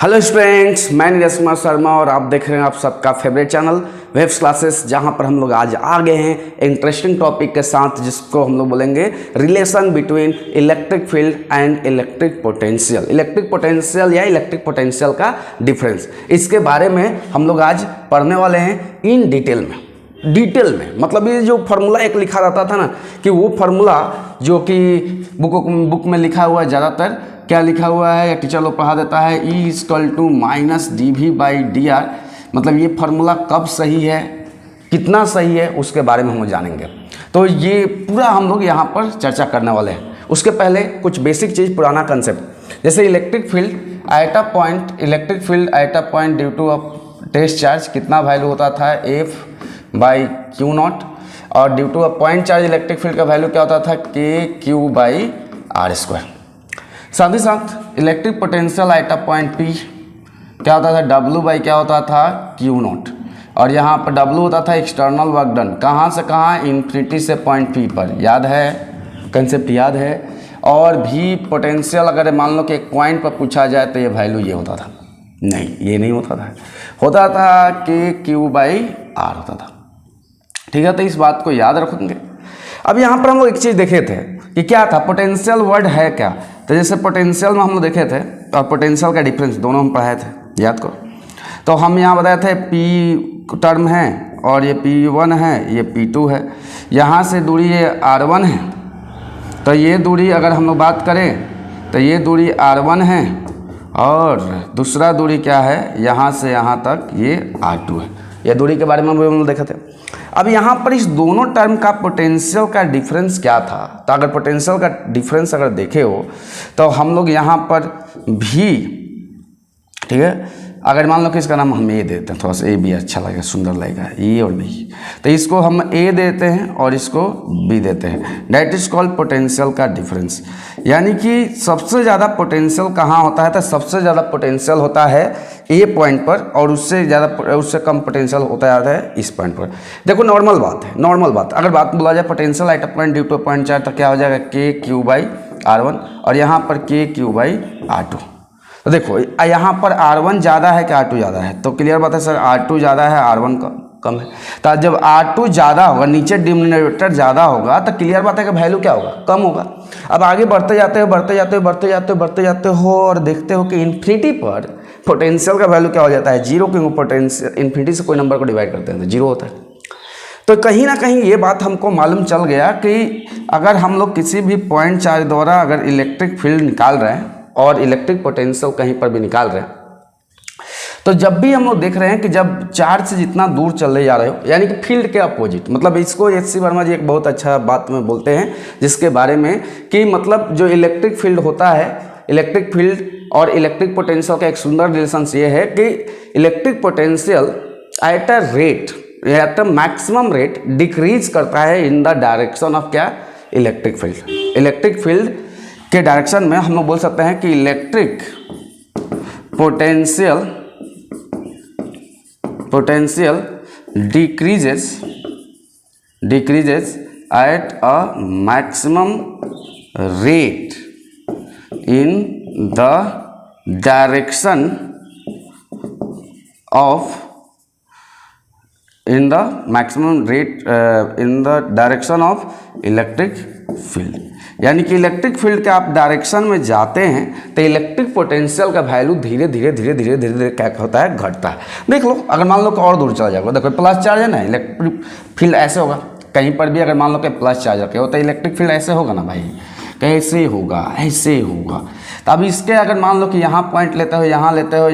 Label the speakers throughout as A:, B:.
A: Hello students, मैं नीरज कुमार शर्मा और आप देख रहे हैं आप सबका फेवरेट चैनल वेव्स क्लासेस, जहां पर हम लोग आज आ गए हैं इंटरेस्टिंग टॉपिक के साथ, जिसको हम लोग बोलेंगे relation between electric field and electric potential. Electric potential या इलेक्ट्रिक पोटेंशियल का डिफरेंस, इसके बारे में हम लोग आज पढ़ने वाले हैं इन डिटेल में। मतलब ये जो फार्मूला एक लिखा रहता था ना, कि वो फार्मूला जो कि बुक में लिखा हुआ है, ज़्यादातर क्या लिखा हुआ है या टीचर लोग पढ़ा देता है, E = -dV/dr। मतलब ये फार्मूला कब सही है, कितना सही है, उसके बारे में हम जानेंगे। तो ये पूरा हम लोग यहाँ पर चर्चा करने वाले हैं। उसके पहले कुछ बेसिक चीज़, पुराना कंसेप्ट, जैसे electric field at a point due to a test charge कितना वैल्यू होता था, F/Q0, और due to a point charge electric field का वैल्यू क्या होता था, KQ/R²। साथ ही साथ electric potential at a point P क्या होता था, W/ क्या होता था, Q0। और यहाँ पर W होता था एक्सटर्नल वर्क डन, कहाँ से कहाँ, इन्फिनिटी से पॉइंट P पर। याद है, कंसेप्ट याद है। और भी पोटेंशियल अगर मान लो कि एक पॉइंट पर पूछा जाए तो ये वैल्यू ये होता था, नहीं ये नहीं होता था, होता था KQ/R होता था। ठीक है, तो इस बात को याद रखेंगे। अब यहाँ पर हम लोग एक चीज़ देखे थे कि क्या था, पोटेंशियल वर्ड है क्या। तो जैसे पोटेंशियल में हम लोग देखे थे और पोटेंशियल का डिफरेंस दोनों हम पढ़ाए थे, याद करो। तो हम यहाँ बताए थे P टर्म है और ये P1 है, ये P2 है, यहाँ से दूरी ये R1 है। तो ये दूरी अगर हम लोग बात करें तो ये दूरी R1 है और दूसरा दूरी क्या है, यहाँ से यहाँ तक ये R2 है। ये दूरी के बारे में हम लोग देखे थे। अब यहाँ पर इस दोनों टर्म का पोटेंशियल का डिफरेंस क्या था। तो अगर पोटेंशियल का डिफरेंस अगर देखे हो तो हम लोग यहाँ पर भी, ठीक है, अगर मान लो कि इसका नाम हम ए देते हैं, थोड़ा सा ए भी अच्छा लगेगा, सुंदर लगेगा, ए और बी, तो इसको हम ए देते हैं और इसको बी देते हैं। दैट इज कॉल्ड पोटेंशियल का डिफरेंस। यानी कि सबसे ज़्यादा पोटेंशियल कहाँ होता है, तो सबसे ज़्यादा पोटेंशियल होता है ए पॉइंट पर, और उससे कम पोटेंशियल होता है इस पॉइंट पर। देखो नॉर्मल बात है, नॉर्मल बात, अगर बात बोला जाए potential at a point due two point charge, तो क्या हो जाएगा, KQ/R1 और यहाँ पर KQ/R2। तो देखो यहाँ पर R1 ज़्यादा है कि R2 ज़्यादा है, तो क्लियर बात है सर, R2 ज़्यादा है, R1 कम है। तो जब R2 ज़्यादा होगा, नीचे डिनोमिनेटर ज़्यादा होगा, तो क्लियर बात है कि वैल्यू क्या होगा, कम होगा। अब आगे बढ़ते जाते हो और देखते हो कि इन्फिनिटी पर पोटेंशियल का वैल्यू क्या हो जाता है, जीरो, क्योंकि पोटेंशियल इन्फिनिटी से कोई नंबर को डिवाइड करते हैं तो जीरो होता है। तो कहीं ना कहीं ये बात हमको मालूम चल गया कि अगर हम लोग किसी भी पॉइंट चार्ज द्वारा अगर इलेक्ट्रिक फील्ड निकाल रहे हैं और इलेक्ट्रिक पोटेंशियल कहीं पर भी निकाल रहे हैं, तो जब भी हम लोग देख रहे हैं कि जब चार्ज से जितना दूर चले जा रहे हो, यानी कि फील्ड के अपोजिट, मतलब इसको HC वर्मा जी एक बहुत अच्छा बात में बोलते हैं जिसके बारे में कि मतलब जो इलेक्ट्रिक फील्ड होता है, इलेक्ट्रिक फील्ड और इलेक्ट्रिक पोटेंशियल का एक सुंदर रिलेशन ये है कि electric potential at a maximum rate decrease करता है इन द डायरेक्शन ऑफ क्या, इलेक्ट्रिक फील्ड। इलेक्ट्रिक फील्ड के डायरेक्शन में हम लोग बोल सकते हैं कि electric potential decreases at a maximum rate in the direction of electric field. यानी कि इलेक्ट्रिक फील्ड के आप डायरेक्शन में जाते हैं तो इलेक्ट्रिक पोटेंशियल का वैल्यू धीरे धीरे क्या होता है, घटता है। देख लो, अगर मान लो कि और दूर चला जाएगा, देखो प्लस चार्ज है ना, इलेक्ट्रिक फील्ड ऐसे होगा, कहीं पर भी अगर मान लो कि प्लस चार्ज रखे हो तो इलेक्ट्रिक फील्ड ऐसे होगा ना भाई, कैसे होगा, ऐसे होगा। तो अब इसके अगर मान लो कि यहाँ पॉइंट लेते हो, यहाँ लेते हो,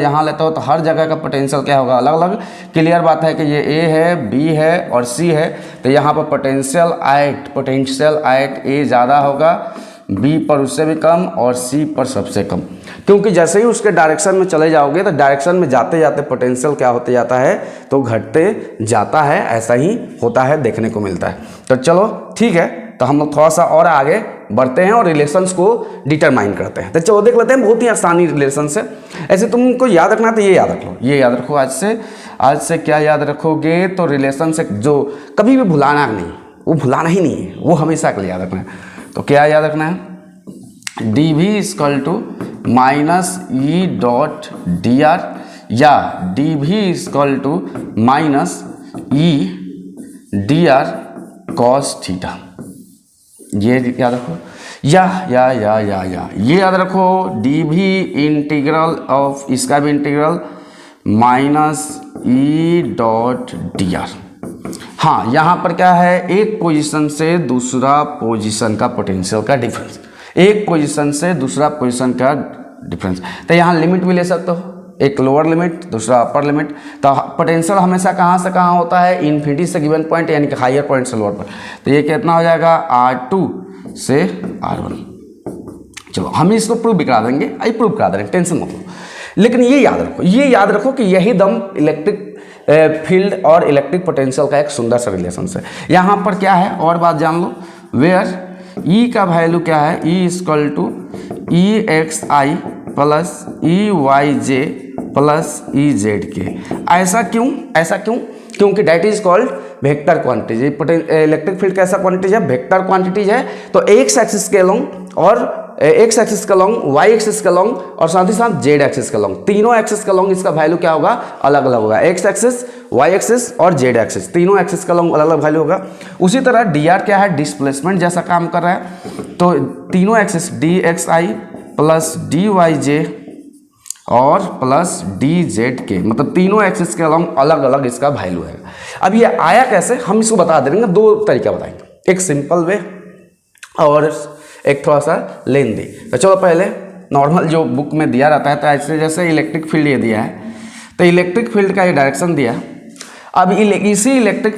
A: तो हर जगह का पोटेंशियल क्या होगा, अलग अलग। क्लियर बात है कि ये A है, B है और C है, तो यहाँ पर पोटेंशियल एट A ज़्यादा होगा, B पर उससे भी कम और C पर सबसे कम। क्योंकि जैसे ही उसके डायरेक्शन में चले जाओगे तो डायरेक्शन में जाते जाते पोटेंशियल क्या होते जाता है, तो घटते जाता है। ऐसा ही होता है, देखने को मिलता है। तो चलो ठीक है, तो हम लोग थोड़ा सा और आगे बढ़ते हैं और रिलेशंस को डिटरमाइन करते हैं। तो चलो देख लेते हैं, बहुत ही आसानी रिलेशंस है। ऐसे तुमको याद रखना तो ये याद रखो, आज से क्या याद रखोगे, तो रिलेशन से जो कभी भी भुलाना नहीं, वो भुलाना ही नहीं है, वो हमेशा के लिए याद रखना है। तो क्या याद रखना है, d v equal to minus E dot D r, या d v equal to minus E D R cos theta. ये याद रखो, या ये याद रखो, डी वी इंटीग्रल ऑफ, इसका भी इंटीग्रल माइनस ई डॉट डी आर। हाँ, यहाँ पर क्या है, एक पोजीशन से दूसरा पोजीशन का पोटेंशियल का डिफरेंस, एक पोजीशन से दूसरा पोजीशन का डिफरेंस। तो यहाँ लिमिट भी ले सकते हो, एक लोअर लिमिट दूसरा अपर लिमिट। तो पोटेंशियल हमेशा कहाँ से कहाँ होता है, इन्फिनिटी से गिवन पॉइंट यानी कि हायर पॉइंट से लोअर पॉइंट। तो ये कितना हो जाएगा, R2 से R1। चलो हम इसको प्रूव भी करा देंगे, आई प्रूव करा देंगे, टेंशन मत लो। लेकिन ये याद रखो कि यही दम इलेक्ट्रिक फील्ड और इलेक्ट्रिक पोटेंशियल का एक सुंदर सा रिलेशन है। यहाँ पर क्या है, और बात जान लो, वेयर ई का वैल्यू क्या है, e equal to e x I plus E Y J plus E Z k. ऐसा क्यों? क्योंकि that is called vector quantity. Electric field कैसा क्वांटिटी है, वेक्टर क्वांटिटीज है। तो एक्स एक्सिस के लॉन्ग और एक्स एक्सिस का लॉन्ग, वाई एक्सिस का लॉन्ग और साथ ही साथ जेड एक्सिस का लॉन्ग, तीनों एक्सिस का लॉन्ग इसका वैल्यू क्या होगा, अलग अलग होगा। एक्स एक्सिस, वाई एक्सिस और जेड एक्सिस, तीनों एक्सिस का लॉन्ग अलग अलग वैल्यू होगा। उसी तरह डी आर क्या है, डिस्प्लेसमेंट जैसा काम कर रहा है। तो तीनों एक्सिस डी एक्स आई प्लस डी वाई जे और प्लस डी जेड के, मतलब तीनों एक्सिस के अलॉन्ग अलग अलग इसका वैल्यू है। अब ये आया कैसे, हम इसको बता देंगे, दो तरीका बताएंगे, एक सिंपल वे और एक थोड़ा सा लेंदी। तो चलो पहले नॉर्मल जो बुक में दिया रहता है, तो ऐसे जैसे इलेक्ट्रिक फील्ड ये दिया है, तो इलेक्ट्रिक फील्ड का ये डायरेक्शन दिया। अब इसी इलेक्ट्रिक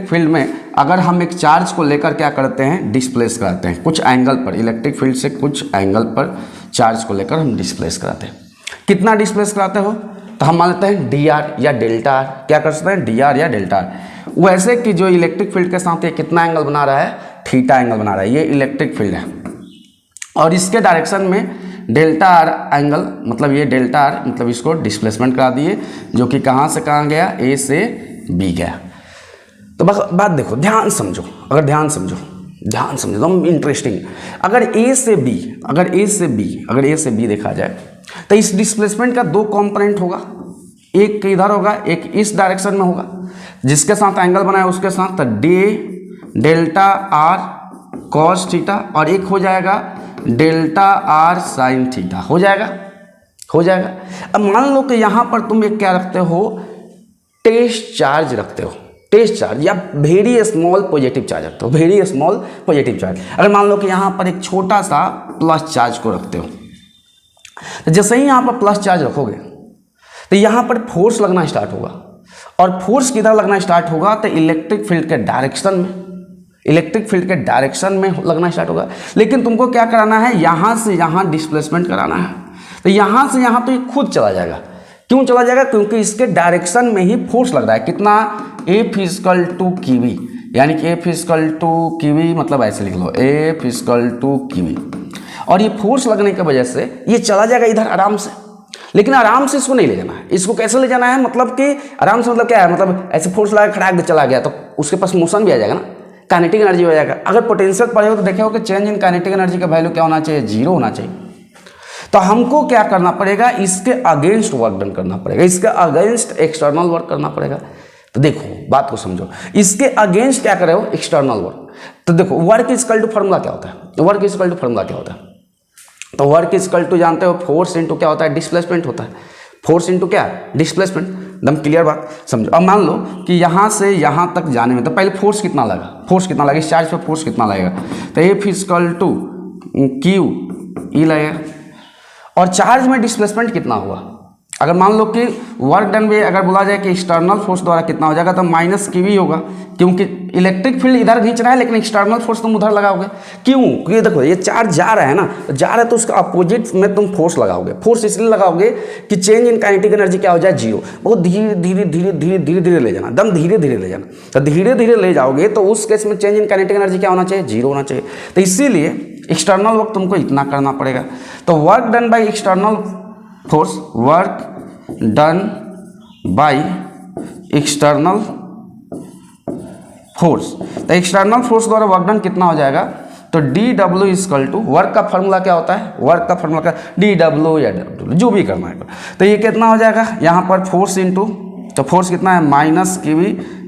A: फील्ड में अगर हम एक चार्ज को लेकर क्या करते हैं, डिस्प्लेस कराते हैं कुछ एंगल पर, इलेक्ट्रिक फील्ड से कुछ एंगल पर चार्ज को लेकर हम डिस्प्लेस कराते हैं। कितना डिस्प्लेस कराते हो, तो हम मान लेते हैं डी आर या डेल्टा आर। क्या कर सकते हैं, डी आर या डेल्टा आर। वैसे कि जो इलेक्ट्रिक फील्ड के साथ ये कितना एंगल बना रहा है, थीटा एंगल बना रहा है। ये इलेक्ट्रिक फील्ड है और इसके डायरेक्शन में डेल्टा आर एंगल, मतलब ये डेल्टा आर, मतलब इसको डिस्प्लेसमेंट करा दिए, जो कि कहाँ से कहाँ गया, ए से बी गया। तो बस बात देखो, ध्यान समझो एकदम इंटरेस्टिंग। अगर ए से बी देखा जाए, तो इस डिस्प्लेसमेंट का दो कंपोनेंट होगा, एक इधर होगा, एक इस डायरेक्शन में होगा, जिसके साथ एंगल बनाया उसके साथ, तो डेल्टा आर कॉस थीटा, और एक हो जाएगा डेल्टा आर साइन थीटा। हो जाएगा। अब मान लो कि यहाँ पर तुम एक क्या रखते हो, टेस्ट चार्ज रखते हो, टेस्ट चार्ज या वेरी स्मॉल पॉजिटिव चार्ज रखते हो, वेरी स्मॉल पॉजिटिव चार्ज। अगर मान लो कि यहाँ पर एक छोटा सा प्लस चार्ज को रखते हो, तो जैसे ही यहाँ पर प्लस चार्ज रखोगे तो यहाँ पर फोर्स लगना स्टार्ट होगा, और फोर्स किधर लगना स्टार्ट होगा, तो इलेक्ट्रिक फील्ड के डायरेक्शन में लगना स्टार्ट होगा। लेकिन तुमको क्या कराना है, यहाँ से यहाँ डिस्प्लेसमेंट कराना है। तो यहाँ से यहाँ तो ये खुद चला जाएगा। क्यों चला जाएगा, क्योंकि इसके डायरेक्शन में ही फोर्स लग रहा है। कितना, F इजकल टू QV, यानी कि F इजकल टू QV, मतलब ऐसे लिख लो, F इजकल टू QV। और ये फोर्स लगने की वजह से ये चला जाएगा इधर आराम से। लेकिन आराम से इसको नहीं ले जाना है। इसको कैसे ले जाना है, मतलब कि आराम से, मतलब क्या है, मतलब ऐसे फोर्स लगा खड़ा के चला गया तो उसके पास मोशन भी आ जाएगा ना, काइनेटिक एनर्जी हो जाएगा। अगर पोटेंशियल पढ़े हो तो देखे हो कि चेंज इन काइनेटिक एनर्जी का वैल्यू क्या होना चाहिए, 0 होना चाहिए। तो हमको क्या करना पड़ेगा, इसके अगेंस्ट वर्क डन करना पड़ेगा, इसके अगेंस्ट एक्सटर्नल वर्क करना पड़ेगा। तो देखो बात को समझो, इसके अगेंस्ट क्या करे हो, एक्सटर्नल वर्क। तो देखो वर्क इजकल टू फॉर्मूला क्या होता है, तो वर्क इजकल टू जानते हो, फोर्स इंटू क्या होता है, डिस्प्लेसमेंट होता है। फोर्स इंटू क्या, डिस्प्लेसमेंट। एकदम क्लियर बात समझो। अब मान लो कि यहाँ से यहाँ तक जाने में, तो पहले फोर्स कितना लगा, इस चार्ज पे फोर्स कितना लगेगा, तो F equal to Q E लगेगा। और चार्ज में डिस्प्लेसमेंट कितना हुआ, अगर मान लो कि वर्क डन में अगर बोला जाए कि एक्सटर्नल फोर्स द्वारा कितना हो जाएगा, तो माइनस QV होगा, क्योंकि इलेक्ट्रिक फील्ड इधर खींच रहा है लेकिन एक्सटर्नल फोर्स तुम उधर लगाओगे। क्यों, क्योंकि देखो ये चार्ज जा रहा है ना, जा रहा है तो उसका अपोजिट में तुम फोर्स लगाओगे। फोर्स इसलिए लगाओगे कि चेंज इन काइनेटिक एनर्जी क्या हो जाए, 0। बहुत धीरे धीरे ले जाना, एकदम धीरे धीरे ले जाना। तो धीरे धीरे ले जाओगे तो उस केस में चेंज इन काइनेटिक एनर्जी क्या होना चाहिए, 0 होना चाहिए। तो इसीलिए एक्सटर्नल वर्क तुमको इतना करना पड़ेगा। तो work done by external force, work done by external force. तो एक्सटर्नल फोर्स द्वारा वर्क डन कितना हो जाएगा, तो D W equal to work का फॉर्मूला क्या होता है, वर्क का फॉर्मूला का डी डब्ल्यू या डब्ल्यू जो भी करना है। तो ये कितना हो जाएगा यहाँ पर फोर्स इंटू, तो फोर्स कितना है माइनस क्यू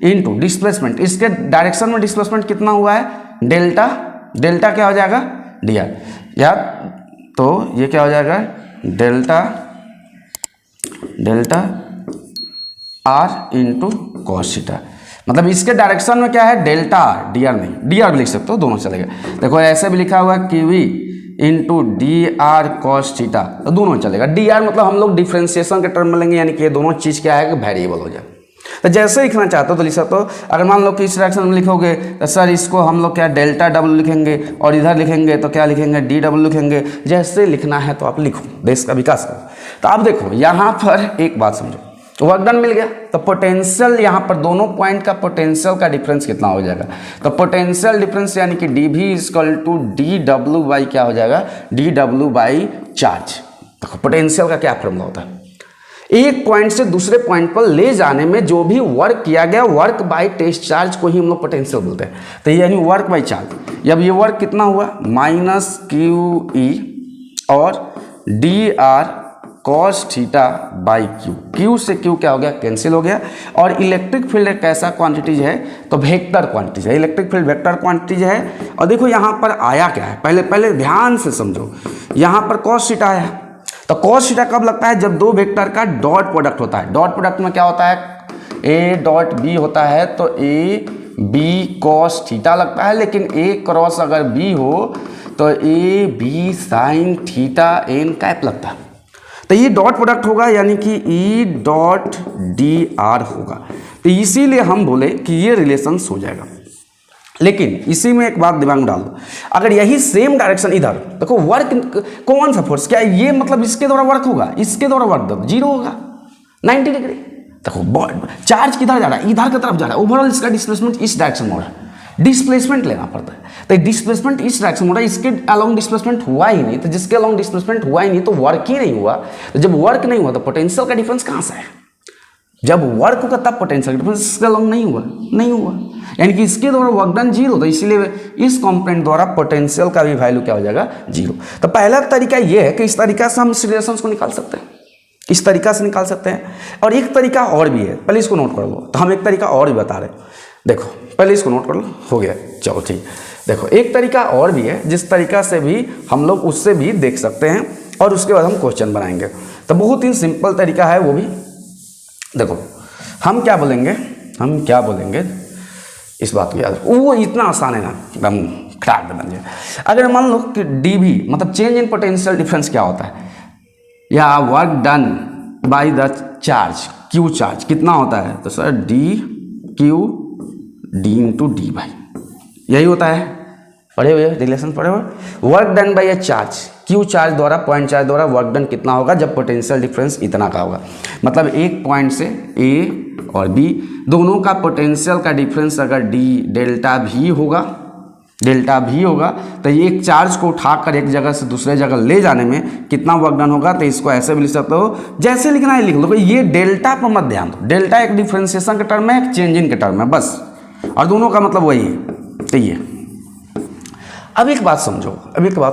A: इंटू डिस्प्लेसमेंट, इसके डायरेक्शन में डिस्प्लेसमेंट कितना हुआ है डेल्टा, डेल्टा क्या हो जाएगा डी आर, या तो ये क्या हो जाएगा delta delta R into cos theta, मतलब इसके डायरेक्शन में क्या है डेल्टा आर, डी आर नहीं, डी आर भी लिख सकते हो दोनों चलेगा। देखो ऐसे भी लिखा हुआ है Q into D R cos theta, तो दोनों चलेगा। डी आर मतलब हम लोग डिफ्रेंसिएशन के टर्म में लेंगे, यानी कि ये दोनों चीज़ क्या है वेरिएबल हो जाए। तो जैसे लिखना चाहते हो तो लिख सकते हो। अगर मान लो कि इस डायरेक्शन में लिखोगे तो सर इसको हम लोग क्या डेल्टा डब्ल्यू लिखेंगे, और इधर लिखेंगे तो क्या लिखेंगे डी डब्ल्यू लिखेंगे। जैसे लिखना है तो आप लिखो, देश का विकास करो। तो आप देखो यहाँ पर एक बात समझो, वर्क डन मिल गया, तो पोटेंशियल यहाँ पर दोनों पॉइंट का पोटेंशियल का डिफरेंस कितना हो जाएगा, तो पोटेंशियल डिफरेंस यानी कि D V equal to D W by क्या हो जाएगा डी डब्ल्यू बाई चार्ज। देखो पोटेंशियल का क्या फॉर्मूला होता है, एक पॉइंट से दूसरे पॉइंट पर ले जाने में जो भी वर्क किया गया वर्क बाय टेस्ट चार्ज को ही हम लोग पोटेंशियल बोलते हैं। तो ये यानी वर्क बाय चार्ज। अब ये वर्क कितना हुआ माइनस क्यू ई और D R cos theta by Q, Q से क्यू क्या हो गया कैंसिल हो गया। और इलेक्ट्रिक फील्ड एक ऐसा क्वांटिटीज है तो वेक्टर क्वांटिटीज है, इलेक्ट्रिक फील्ड वेक्टर क्वांटिटीज है। और देखो यहाँ पर आया क्या है, पहले ध्यान से समझो, यहाँ पर कॉस थीटा आया, तो कॉस थीटा कब लगता है जब दो वेक्टर का डॉट प्रोडक्ट होता है। डॉट प्रोडक्ट में क्या होता है ए डॉट बी होता है, तो ए बी कॉस थीटा लगता है, लेकिन ए क्रॉस अगर बी हो तो A B sine theta N cap लगता है। तो ये डॉट प्रोडक्ट होगा यानी कि ई डॉट डी आर होगा। तो इसीलिए हम बोले कि ये रिलेशंस हो जाएगा। लेकिन इसी में एक बात दिमाग में डाल दो, अगर यही सेम डायरेक्शन इधर, देखो वर्क कौन सा फोर्स, क्या ये मतलब इसके द्वारा वर्क होगा, इसके द्वारा वर्क जीरो होगा 90 डिग्री। देखो चार्ज किधर जा रहा है, इधर की तरफ जा रहा है, ओवरऑल इसका डिस्प्लेसमेंट इस डायरेक्शन में हो रहा है, डिस्प्लेसमेंट लेना पड़ता है। तो डिस्प्लेसमेंट इस डायरेक्शन में हो रहा है, इसके अलोंग डिस्प्लेसमेंट हुआ ही नहीं, तो जिसके अलोंग डिस्प्लेसमेंट हुआ ही नहीं तो वर्क ही नहीं हुआ। तो जब वर्क नहीं हुआ तो पोटेंशियल का डिफरेंस कहाँ से है, जब वर्क होगा तब पोटेंशियल डिफरेंस, इसके अलोंग नहीं हुआ यानी कि इसके द्वारा वर्क डन जीरो, तो इसीलिए इस कंपोनेंट द्वारा पोटेंशियल का भी वैल्यू क्या हो जाएगा जीरो। तो पहला तरीका ये है कि इस तरीका से हम इस रिलेशंस को निकाल सकते हैं, इस तरीका से निकाल सकते हैं। और एक तरीका और भी है, पहले इसको नोट कर लो। तो हम एक तरीका और भी बता रहे हैं, देखो पहले इसको नोट कर लो, हो गया चलो ठीक। देखो एक तरीका और भी है जिस तरीका से भी हम लोग उससे भी देख सकते हैं, और उसके बाद हम क्वेश्चन बनाएंगे। तो बहुत ही सिंपल तरीका है वो भी। देखो हम क्या बोलेंगे इस बात को याद रखो, वो इतना आसान है ना एकदम खराब बन जाए। अगर मान लो कि डी भी मतलब चेंज इन पोटेंशियल डिफरेंस क्या होता है, या work done by the charge Q charge कितना होता है, तो sir D Q D into D by, यही होता है, पढ़े हुए रिलेशन पढ़े हुए। Work done by A charge, Q charge द्वारा पॉइंट चार्ज द्वारा वर्क डन कितना होगा जब पोटेंशियल डिफरेंस इतना का होगा, मतलब एक पॉइंट से ए और बी दोनों का पोटेंशियल का डिफरेंस अगर डी डेल्टा भी होगा तो ये एक चार्ज को उठाकर एक जगह से दूसरे जगह ले जाने में कितना वर्क डन होगा। तो इसको ऐसे भी लिख सकते हो, जैसे लिखना है लिख लो। ये डेल्टा पर मत ध्यान दो, डेल्टा एक डिफरेंशिएशन के टर्म है, एक चेंज इन के टर्म है बस, और दोनों का मतलब वही है। तो ये अब एक बात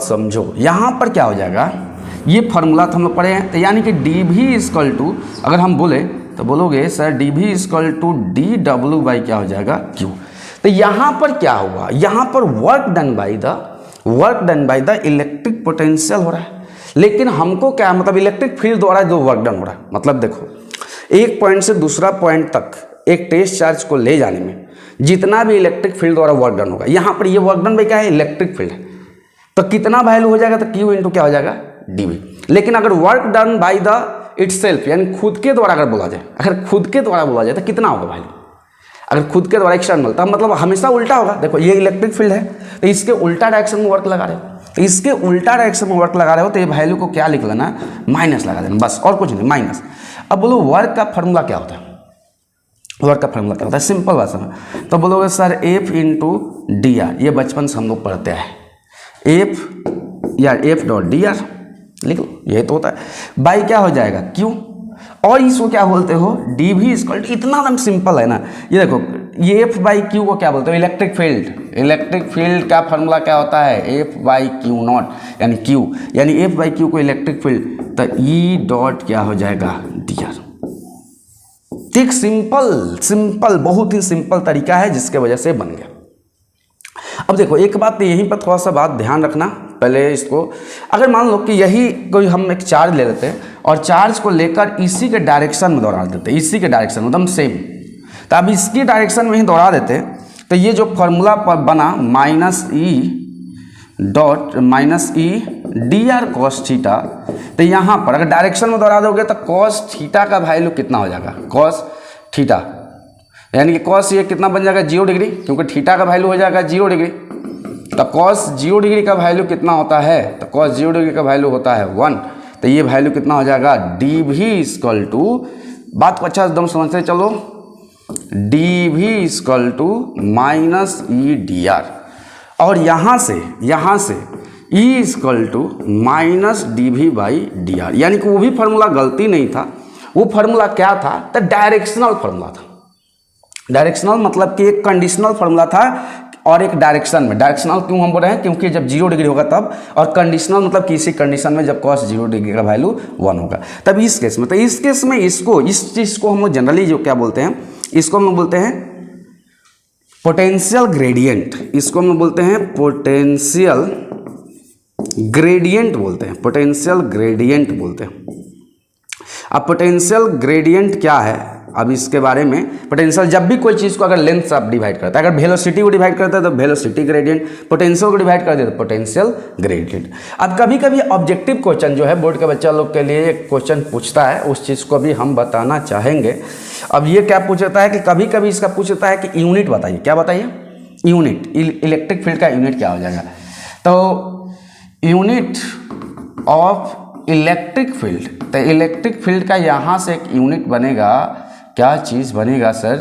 A: समझो, यहाँ पर क्या हो जाएगा, ये फार्मूला तो हम लोग पढ़े हैं। तो यानी कि डी भी इजकल टू, अगर हम बोले तो बोलोगे sir D V equal to D W by क्या हो जाएगा क्यू। तो यहाँ पर क्या हुआ, यहाँ पर work done by the electric potential हो रहा है, लेकिन हमको क्या मतलब इलेक्ट्रिक फील्ड द्वारा जो वर्क डन हो रहा है। मतलब देखो एक पॉइंट से दूसरा पॉइंट तक एक टेस्ट चार्ज को ले जाने में जितना भी इलेक्ट्रिक फील्ड द्वारा वर्क डन होगा, यहाँ पर ये वर्क डन बाई क्या है इलेक्ट्रिक फील्ड है, तो कितना वैल्यू हो जाएगा, तो क्यू इंटू क्या हो जाएगा डी वी। लेकिन अगर work done by the itself यानी खुद के द्वारा अगर बोला जाए, तो कितना होगा वैल्यू, अगर खुद के द्वारा एक्सटर्नल, तब मतलब हमेशा उल्टा होगा। देखो ये इलेक्ट्रिक फील्ड है तो इसके उल्टा डायरेक्शन में वर्क लगा रहे हो, तो ये वैल्यू को क्या लिख लेना, माइनस लगा देना बस, और कुछ नहीं, माइनस। अब बोलो वर्क का फॉर्मूला क्या होता है, सिंपल भाषा में तो बोलोगे sir F into D R, ये बचपन से हम लोग पढ़ते हैं, एफ डॉट डी आर लिख लो, ये तो होता है बाई क्या हो जाएगा क्यू, और इसको क्या बोलते हो डी भी इक्वल टू, इतना एकदम सिंपल है ना। ये देखो ये एफ बाई क्यू को क्या बोलते हैं, इलेक्ट्रिक फील्ड। इलेक्ट्रिक फील्ड का फॉर्मूला क्या होता है, एफ बाई क्यू नॉट, यानी क्यू, यानी एफ बाई क्यू को इलेक्ट्रिक फील्ड, तो ई डॉट क्या हो जाएगा, डी आर। एक सिंपल बहुत ही सिंपल तरीका है जिसके वजह से बन गया। अब देखो एक बात यहीं पर थोड़ा सा बात ध्यान रखना, पहले इसको, अगर मान लो कि यही कोई हम एक चार्ज ले लेते हैं और चार्ज को लेकर इसी के डायरेक्शन में दौड़ा देते हैं, इसी के डायरेक्शन एकदम सेम, तो अब इसकी डायरेक्शन में ही दौड़ा देते हैं, तो ये जो फॉर्मूला पर बना minus E D R cos theta, तो यहाँ पर अगर डायरेक्शन में दौड़ा दोगे तो कॉस थीटा का वैल्यू कितना हो जाएगा, कॉस थीटा, यानी कि कॉस ये कितना बन जाएगा 0 डिग्री, क्योंकि थीटा का वैल्यू हो जाएगा 0 डिग्री। तो कॉस 0 डिग्री का वैल्यू कितना होता है, तो कॉस 0 डिग्री का वैल्यू होता है 1, तो ये वैल्यू कितना हो जाएगा, डी भी इक्वल टू, बात को अच्छा एकदम समझते चलो, D V equal to minus E D R, और यहाँ से E equal to minus D V by D R, यानी कि वो भी फार्मूला गलती नहीं था, वो फार्मूला क्या था, तो डायरेक्शनल फार्मूला था। डायरेक्शनल मतलब कि एक कंडीशनल फार्मूला था और एक डायरेक्शन में, डायरेक्शनल क्यों हम बोल रहे हैं, क्योंकि जब 0 डिग्री होगा तब, और कंडीशनल मतलब किसी कंडीशन में जब कॉस 0 डिग्री का वैल्यू 1 होगा तब इस केस में, तो इस केस में इसको, इस चीज़ को हम लोग जनरली जो क्या बोलते हैं, इसको हम लोग बोलते हैं पोटेंशियल ग्रेडियंट, इसको हम लोग बोलते हैं पोटेंशियल ग्रेडियंट बोलते हैं, पोटेंशियल ग्रेडियंट बोलते हैं। अब पोटेंशियल ग्रेडियंट क्या है, अब इसके बारे में, पोटेंशियल जब भी कोई चीज़ को अगर लेंथ से आप डिवाइड करता है, अगर वेलोसिटी को डिवाइड करता है तो वेलोसिटी ग्रेडियंट, पोटेंशियल को डिवाइड कर दे तो पोटेंशियल ग्रेडियंट। अब कभी कभी ऑब्जेक्टिव क्वेश्चन जो है बोर्ड के बच्चा लोग के लिए एक क्वेश्चन पूछता है, उस चीज़ को भी हम बताना चाहेंगे। अब ये क्या पूछता है कि कभी कभी इसका पूछता है कि यूनिट बताइए, क्या बताइए, यूनिट, इलेक्ट्रिक फील्ड का यूनिट क्या हो जाएगा, तो यूनिट ऑफ इलेक्ट्रिक फील्ड, तो इलेक्ट्रिक फील्ड का यहाँ से एक यूनिट बनेगा, क्या चीज़ बनेगा सर,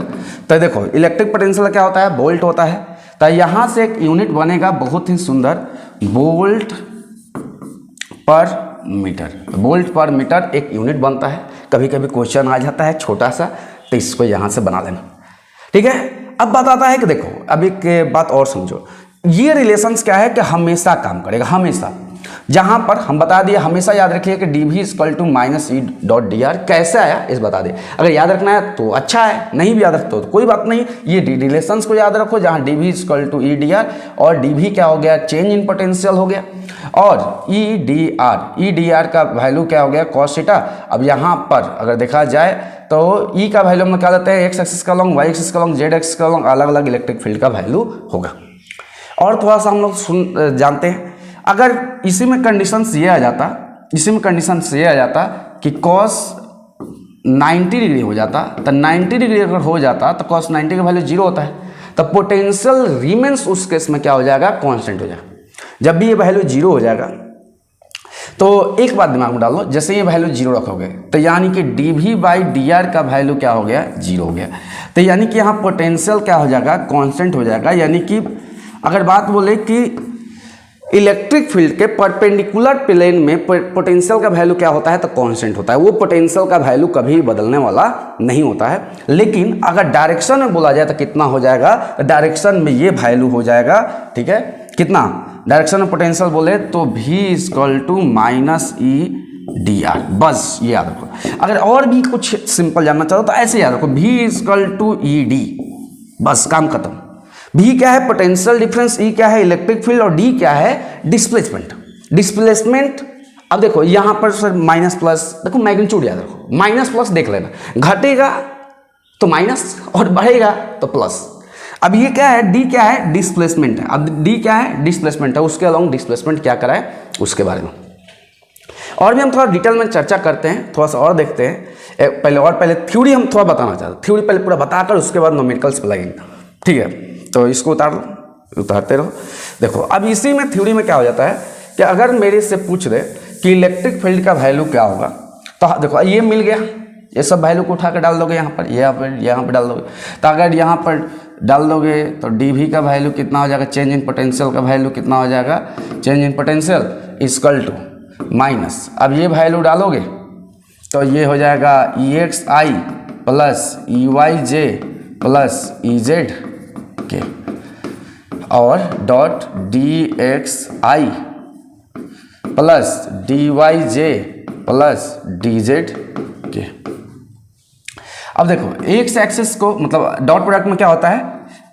A: तो देखो इलेक्ट्रिक पोटेंशियल क्या होता है, वोल्ट होता है, तो यहाँ से एक यूनिट बनेगा बहुत ही सुंदर, volt per metre, volt per metre एक यूनिट बनता है। कभी कभी क्वेश्चन आ जाता है छोटा सा, तो इसको यहाँ से बना लेना, ठीक है। अब बात आता है कि देखो अब एक बात और समझो, ये रिलेशंस क्या है कि हमेशा काम करेगा, हमेशा, जहां पर हम बता दिए, हमेशा याद रखिए कि D V equal to minus E dot D R, कैसे आया इस बता दें, अगर याद रखना है तो अच्छा है, नहीं भी याद रखते हो तो कोई बात नहीं, ये रिलेशंस को याद रखो, जहां D V equal to E D R, और डी भी क्या हो गया, चेंज इन पोटेंशियल हो गया, और ई डी आर का वैल्यू क्या हो गया, कॉस थीटा। अब यहाँ पर अगर देखा जाए तो ई का वैल्यू हम क्या देते हैं, एक्स एक्सिस का लॉन्ग, वाई एक्सिस का लॉन्ग, जेड एक्सिस का लॉन्ग, अलग अलग इलेक्ट्रिक फील्ड का वैल्यू होगा। और थोड़ा सा हम लोग जानते हैं, अगर इसी में कंडीशंस ये आ जाता, इसी में कंडीशंस ये आ जाता कि कॉस 90 डिग्री हो जाता, तो 90 डिग्री अगर हो जाता तो कॉस 90 का वैल्यू 0 होता है, तो पोटेंशियल रीमेंस उस केस में क्या हो जाएगा, कांस्टेंट हो जाएगा। जब भी ये वैल्यू 0 हो जाएगा तो एक बात दिमाग में डालो, जैसे ये वैल्यू 0 रखोगे तो यानी कि D V by D are का वैल्यू क्या हो गया, 0 हो गया, तो यानी कि यहाँ पोटेंशियल क्या हो जाएगा, कांस्टेंट हो जाएगा। यानी कि अगर बात बोले कि इलेक्ट्रिक फील्ड के परपेंडिकुलर प्लेन में पोटेंशियल का वैल्यू क्या होता है, तो कांस्टेंट होता है, वो पोटेंशियल का वैल्यू कभी बदलने वाला नहीं होता है। लेकिन अगर डायरेक्शन में बोला जाए तो कितना हो जाएगा, डायरेक्शन में ये वैल्यू हो जाएगा, ठीक है, कितना, डायरेक्शन में पोटेंशियल बोले तो v equal to minus E D R, बस ये याद रखो। अगर और भी कुछ सिंपल जानना चाहो तो ऐसे याद रखो, v equal to E D, बस काम खत्म। V क्या है, पोटेंशियल डिफरेंस, E क्या है, इलेक्ट्रिक फील्ड, और D क्या है, डिस्प्लेसमेंट। डिस्प्लेसमेंट, अब देखो यहाँ पर सर माइनस प्लस, देखो मैग्नीट्यूड याद रखो, माइनस प्लस देख लेना, घटेगा तो माइनस और बढ़ेगा तो प्लस। अब ये क्या है, D क्या है, डिस्प्लेसमेंट है। अब D क्या है, डिस्प्लेसमेंट है, उसके अलावा डिस्प्लेसमेंट क्या कराए उसके बारे में और भी हम थोड़ा डिटेल में चर्चा करते हैं, थोड़ा सा और देखते हैं। पहले थ्योरी हम थोड़ा बताना चाहते हैं, थ्योरी पहले पूरा बताकर उसके बाद न्यूमेरिकल्स पे लगेंगे, ठीक है। तो इसको उतारते रहो। देखो अब इसी में थ्योरी में क्या हो जाता है कि अगर मेरे से पूछ दे कि इलेक्ट्रिक फील्ड का वैल्यू क्या होगा, तो देखो ये मिल गया, ये सब वैल्यू को उठा कर डाल दोगे यहाँ पर, यहाँ पर डाल दोगे, तो अगर यहाँ पर डाल दोगे तो डी वी का वैल्यू कितना हो जाएगा, चेंज इन पोटेंशियल का वैल्यू कितना हो जाएगा, change in potential equal to minus, अब ये वैल्यू डालोगे तो ये हो जाएगा ई एक्स आई प्लस ई वाई जे प्लस ई जेड के और डॉट डी एक्स आई प्लस डी वाई जे प्लस डी जेड के। अब देखो एक्स एक्सिस को मतलब डॉट प्रोडक्ट में क्या होता है,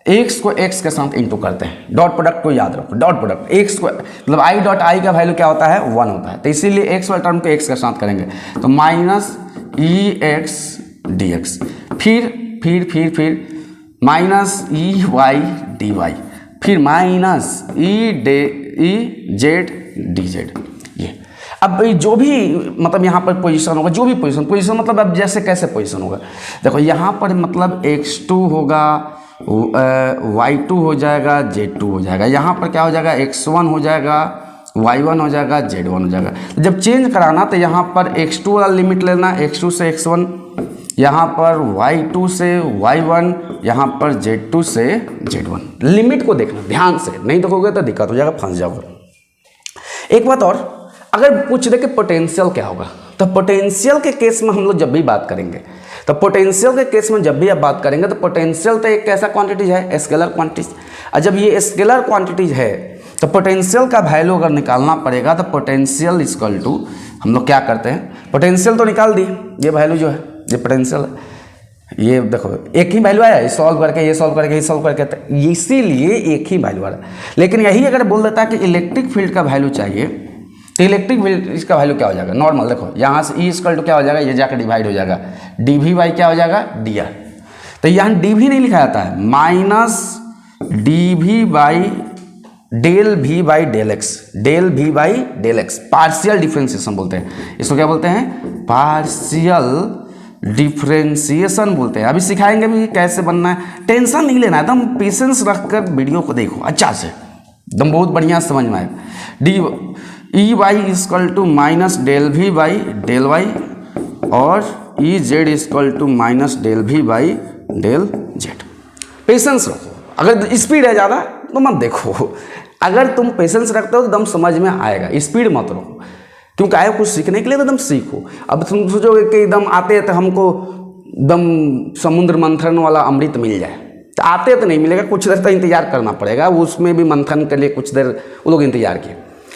A: एक्स को एक्स के साथ इंटू करते हैं। डॉट प्रोडक्ट को याद रखो, डॉट प्रोडक्ट एक्स को मतलब आई डॉट आई का वैल्यू क्या होता है 1 होता है, तो इसीलिए एक्स वाले टर्म को एक्स के साथ करेंगे तो minus e x d x, फिर minus e y d y, फिर minus e z d z. ये अब जो भी मतलब यहाँ पर पोजीशन होगा, जो भी पोजीशन मतलब अब जैसे कैसे पोजीशन होगा, देखो यहाँ पर मतलब x2 होगा, y2 हो जाएगा, z2 हो जाएगा, यहाँ पर क्या हो जाएगा x1 हो जाएगा, y1 हो जाएगा, z1 हो जाएगा। तो जब चेंज कराना तो यहाँ पर x2 वाला लिमिट लेना, x2 से x1, यहाँ पर y2 से y1, यहाँ पर z2 से z1। लिमिट को देखना ध्यान से, नहीं देखोगे तो दिक्कत हो जाएगा, फंस जाओगे। एक बात और, अगर पूछ दे कि पोटेंशियल क्या होगा, तो पोटेंशियल के केस में हम लोग जब भी बात करेंगे, तो पोटेंशियल के केस में जब भी आप बात करेंगे तो पोटेंशियल तो एक कैसा क्वांटिटीज है, स्केलर क्वांटिटीज। और जब ये स्केलर क्वांटिटीज है तो पोटेंशियल का वैल्यू अगर निकालना पड़ेगा तो पोटेंशियल इक्वल टू हम लोग क्या करते हैं, पोटेंशियल तो निकाल दिए, ये वैल्यू जो है ये पोटेंशियल है, ये देखो एक ही वैल्यू आया, ये सॉल्व करके ये सॉल्व करके ये सॉल्व करके, तो इसीलिए एक ही वैल्यू आ रहा है। लेकिन यही अगर बोल देता है कि इलेक्ट्रिक फील्ड का वैल्यू चाहिए तो इलेक्ट्रिक फील्ड इसका वैल्यू क्या हो जाएगा, नॉर्मल देखो यहाँ से ई इक्वल टू क्या हो जाएगा, ये जाकर डिवाइड हो जाएगा, डी वी बाई क्या हो जाएगा डी आर। तो यहाँ डी वी नहीं लिखा जाता है, minus D V by del we by del X, del we by del X, partial differentiation बोलते हैं इसको, क्या बोलते हैं पार्शियल डिफ्रेंसिएशन बोलते हैं। अभी सिखाएंगे भी कैसे बनना है, टेंशन नहीं लेना है, एकदम पेशेंस रखकर वीडियो को देखो अच्छा से, एकदम बहुत बढ़िया समझ में आए। D e y equal to minus del we by del y और e z equal to minus del we by del z. Patience रखो, अगर स्पीड है ज़्यादा तो मत देखो, अगर तुम पेशेंस रखते हो तो एकदम समझ में आएगा, स्पीड मत रखो, क्योंकि आए कुछ सीखने के लिए तो एकदम सीखो। अब तुम सोचोगे कि एकदम आते तो हमको एकदम समुद्र मंथन वाला अमृत मिल जाए, तो आते तो नहीं मिलेगा, कुछ देर तो इंतजार करना पड़ेगा, उसमें भी मंथन के लिए कुछ देर वो लोग इंतजार किए।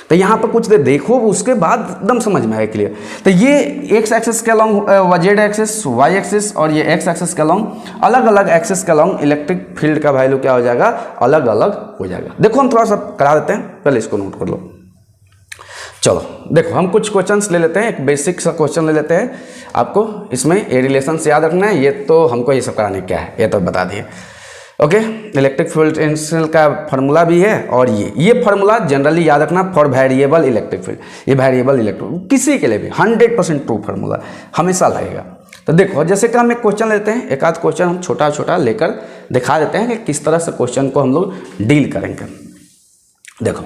A: तो यहाँ पर कुछ देर देखो, उसके बाद एकदम समझ में आएगा क्लियर। तो ये एक्स एक्सिस के along Z axis, Y axis और ये एक्स एक्सिस के अलॉन्ग, अलग अलग एक्सिस के अलॉन्ग इलेक्ट्रिक फील्ड का वैल्यू क्या हो जाएगा, अलग अलग हो जाएगा। देखो हम थोड़ा सा करा देते हैं, पहले इसको नोट कर लो। चलो देखो हम कुछ क्वेश्चंस ले लेते हैं, एक बेसिक सा क्वेश्चन ले लेते हैं। आपको इसमें ये रिलेशन से याद रखना है, ये तो हमको ये सब कराने क्या है ये तो बता दिए। ओके, इलेक्ट्रिक फील्ड पोटेंशियल का फार्मूला भी है, और ये फार्मूला जनरली याद रखना फॉर वेरिएबल इलेक्ट्रिक फील्ड, ये वेरिएबल इलेक्ट्रिक किसी के लिए भी 100% ट्रू फार्मूला हमेशा लगेगा। तो देखो जैसे कि हम एक क्वेश्चन लेते हैं, एक आध क्वेश्चन हम छोटा छोटा लेकर दिखा देते हैं कि किस तरह से क्वेश्चन को हम लोग डील करेंगे। देखो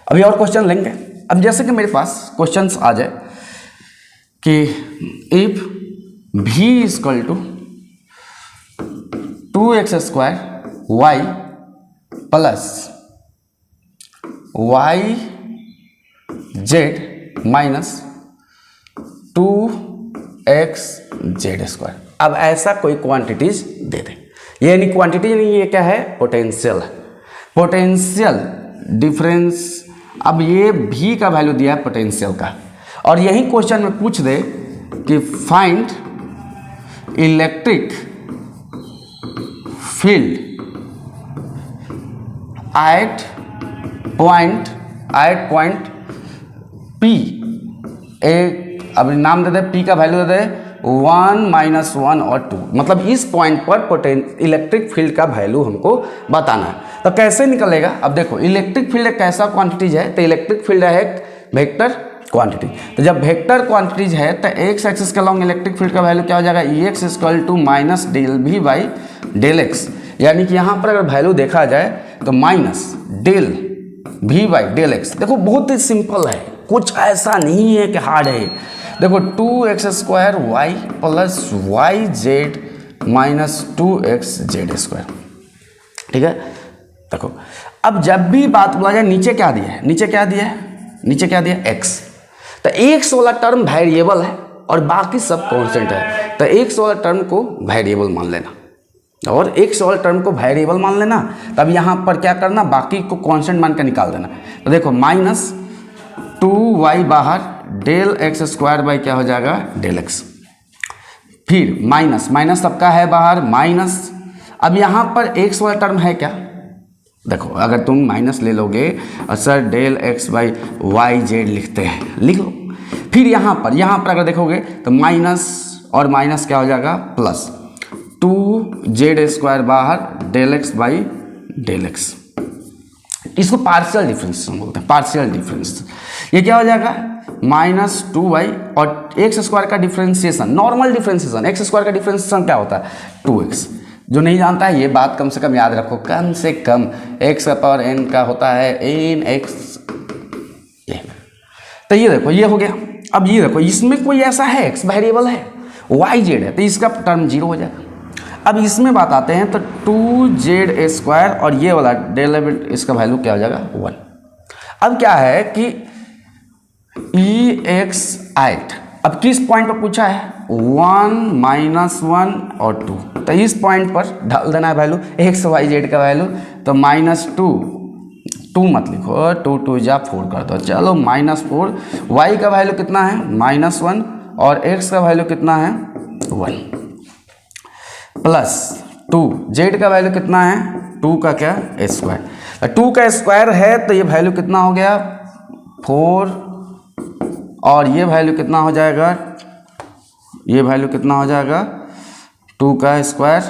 A: अभी और क्वेश्चन लेंगे। अब जैसे कि मेरे पास क्वेश्चंस आ जाए कि if v equal to 2x square y plus Y Z minus 2x Z square. अब ऐसा कोई क्वांटिटीज दे दे, ये यानी क्वांटिटी नहीं, ये क्या है पोटेंशियल है, पोटेंशियल डिफरेंस। अब ये v का वैल्यू दिया है पोटेंशियल का, और यही क्वेश्चन में पूछ दे कि find electric field eight point P, एक अब नाम दे दे, P का वैल्यू दे दे 1 - 1 और 2, मतलब इस पॉइंट पर इलेक्ट्रिक फील्ड का वैल्यू हमको बताना है। तो कैसे निकलेगा, अब देखो इलेक्ट्रिक फील्ड एक कैसा क्वांटिटीज है, तो इलेक्ट्रिक फील्ड है एक वेक्टर क्वांटिटी। तो जब वेक्टर क्वांटिटीज है तो एक्स एक्सिस के अलॉन्ग इलेक्ट्रिक फील्ड का वैल्यू क्या हो जाएगा, ई x equal to minus del we by del x, यानी कि यहाँ पर अगर वैल्यू देखा जाए तो minus del we by del x. देखो बहुत ही सिंपल है, कुछ ऐसा नहीं है कि हार्ड है। देखो 2x square Y plus Y Z minus 2x Z square, ठीक है। देखो अब जब भी बात बोला जाए नीचे क्या दिया है, नीचे क्या दिया है, नीचे क्या दिया x, तो x वाला टर्म वेरिएबल है और बाकी सब कांस्टेंट है, तो x वाला टर्म को वेरिएबल मान लेना, और एक्स और टर्म को वेरिएबल मान लेना, तब यहाँ पर क्या करना, बाकी को कांस्टेंट मान के निकाल देना। तो देखो -2y बाहर डेल एक्स स्क्वायर बाई क्या हो जाएगा, डेल एक्स, फिर माइनस माइनस सबका है बाहर माइनस। अब यहाँ पर एक्स वाला टर्म है क्या, देखो अगर तुम माइनस ले लोगे और sir del X by Y Z लिखते हैं, लिख लो। फिर यहाँ पर अगर देखोगे तो माइनस और माइनस क्या हो जाएगा, प्लस 2z स्क्वायर बाहर del X by del X. इसको पार्शियल डिफरेंस हम बोलते हैं, पार्शियल डिफरेंस। ये क्या हो जाएगा, -2y और एक्स स्क्वायर का differentiation, normal differentiation, x square का डिफरेंशिएशन क्या होता है, 2x। जो नहीं जानता है ये बात कम से कम याद रखो, कम से कम x का पावर n का होता है nx। ये तो ये देखो ये हो गया। अब ये देखो इसमें कोई ऐसा है x वेरिएबल है, y z है, तो इसका टर्म 0 हो जाएगा। अब इसमें बात आते हैं तो 2z स्क्वायर और ये वाला डेल इसका वैल्यू क्या हो जाएगा, 1। अब क्या है कि ex8 अब किस पॉइंट पर पूछा है, 1 -1 और 2, तो इस पॉइंट पर डाल देना है वैल्यू एक्स वाई जेड का वैल्यू। तो -2 मत लिखो, 2 2 जा 4 कर दो, चलो -4। y का वैल्यू कितना है, -1 और x का वैल्यू कितना है, 1 प्लस 2 z का वैल्यू कितना है, 2 का क्या स्क्वायर, 2 का स्क्वायर है तो ये वैल्यू कितना हो गया 4 और ये वैल्यू कितना हो जाएगा, ये वैल्यू कितना हो जाएगा 2 का स्क्वायर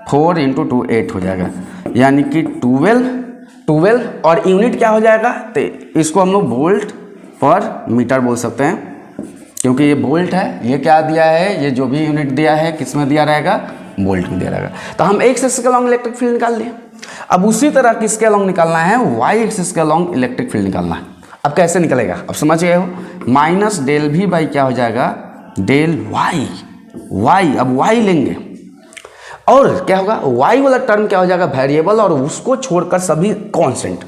A: 4 × 2 8 हो जाएगा, यानी कि 12 और यूनिट क्या हो जाएगा, तो इसको हम लोग वोल्ट पर मीटर बोल सकते हैं, क्योंकि ये वोल्ट है। ये क्या दिया है, ये जो भी यूनिट दिया है किस में दिया रहेगा, वोल्ट में दिया रहेगा। तो हम एक्स एक्सिस के अलॉन्ग इलेक्ट्रिक फील्ड निकाल लिए। अब उसी तरह किसके अलॉन्ग निकालना है, वाई एक्सिस के अलॉन्ग इलेक्ट्रिक फील्ड निकालना है। अब कैसे निकलेगा, अब समझ गए हो, -del_v बाई क्या हो जाएगा, डेल वाई। अब वाई लेंगे और क्या होगा, वाई वाला टर्म क्या हो जाएगा, वेरिएबल, और उसको छोड़कर सभी कांस्टेंट।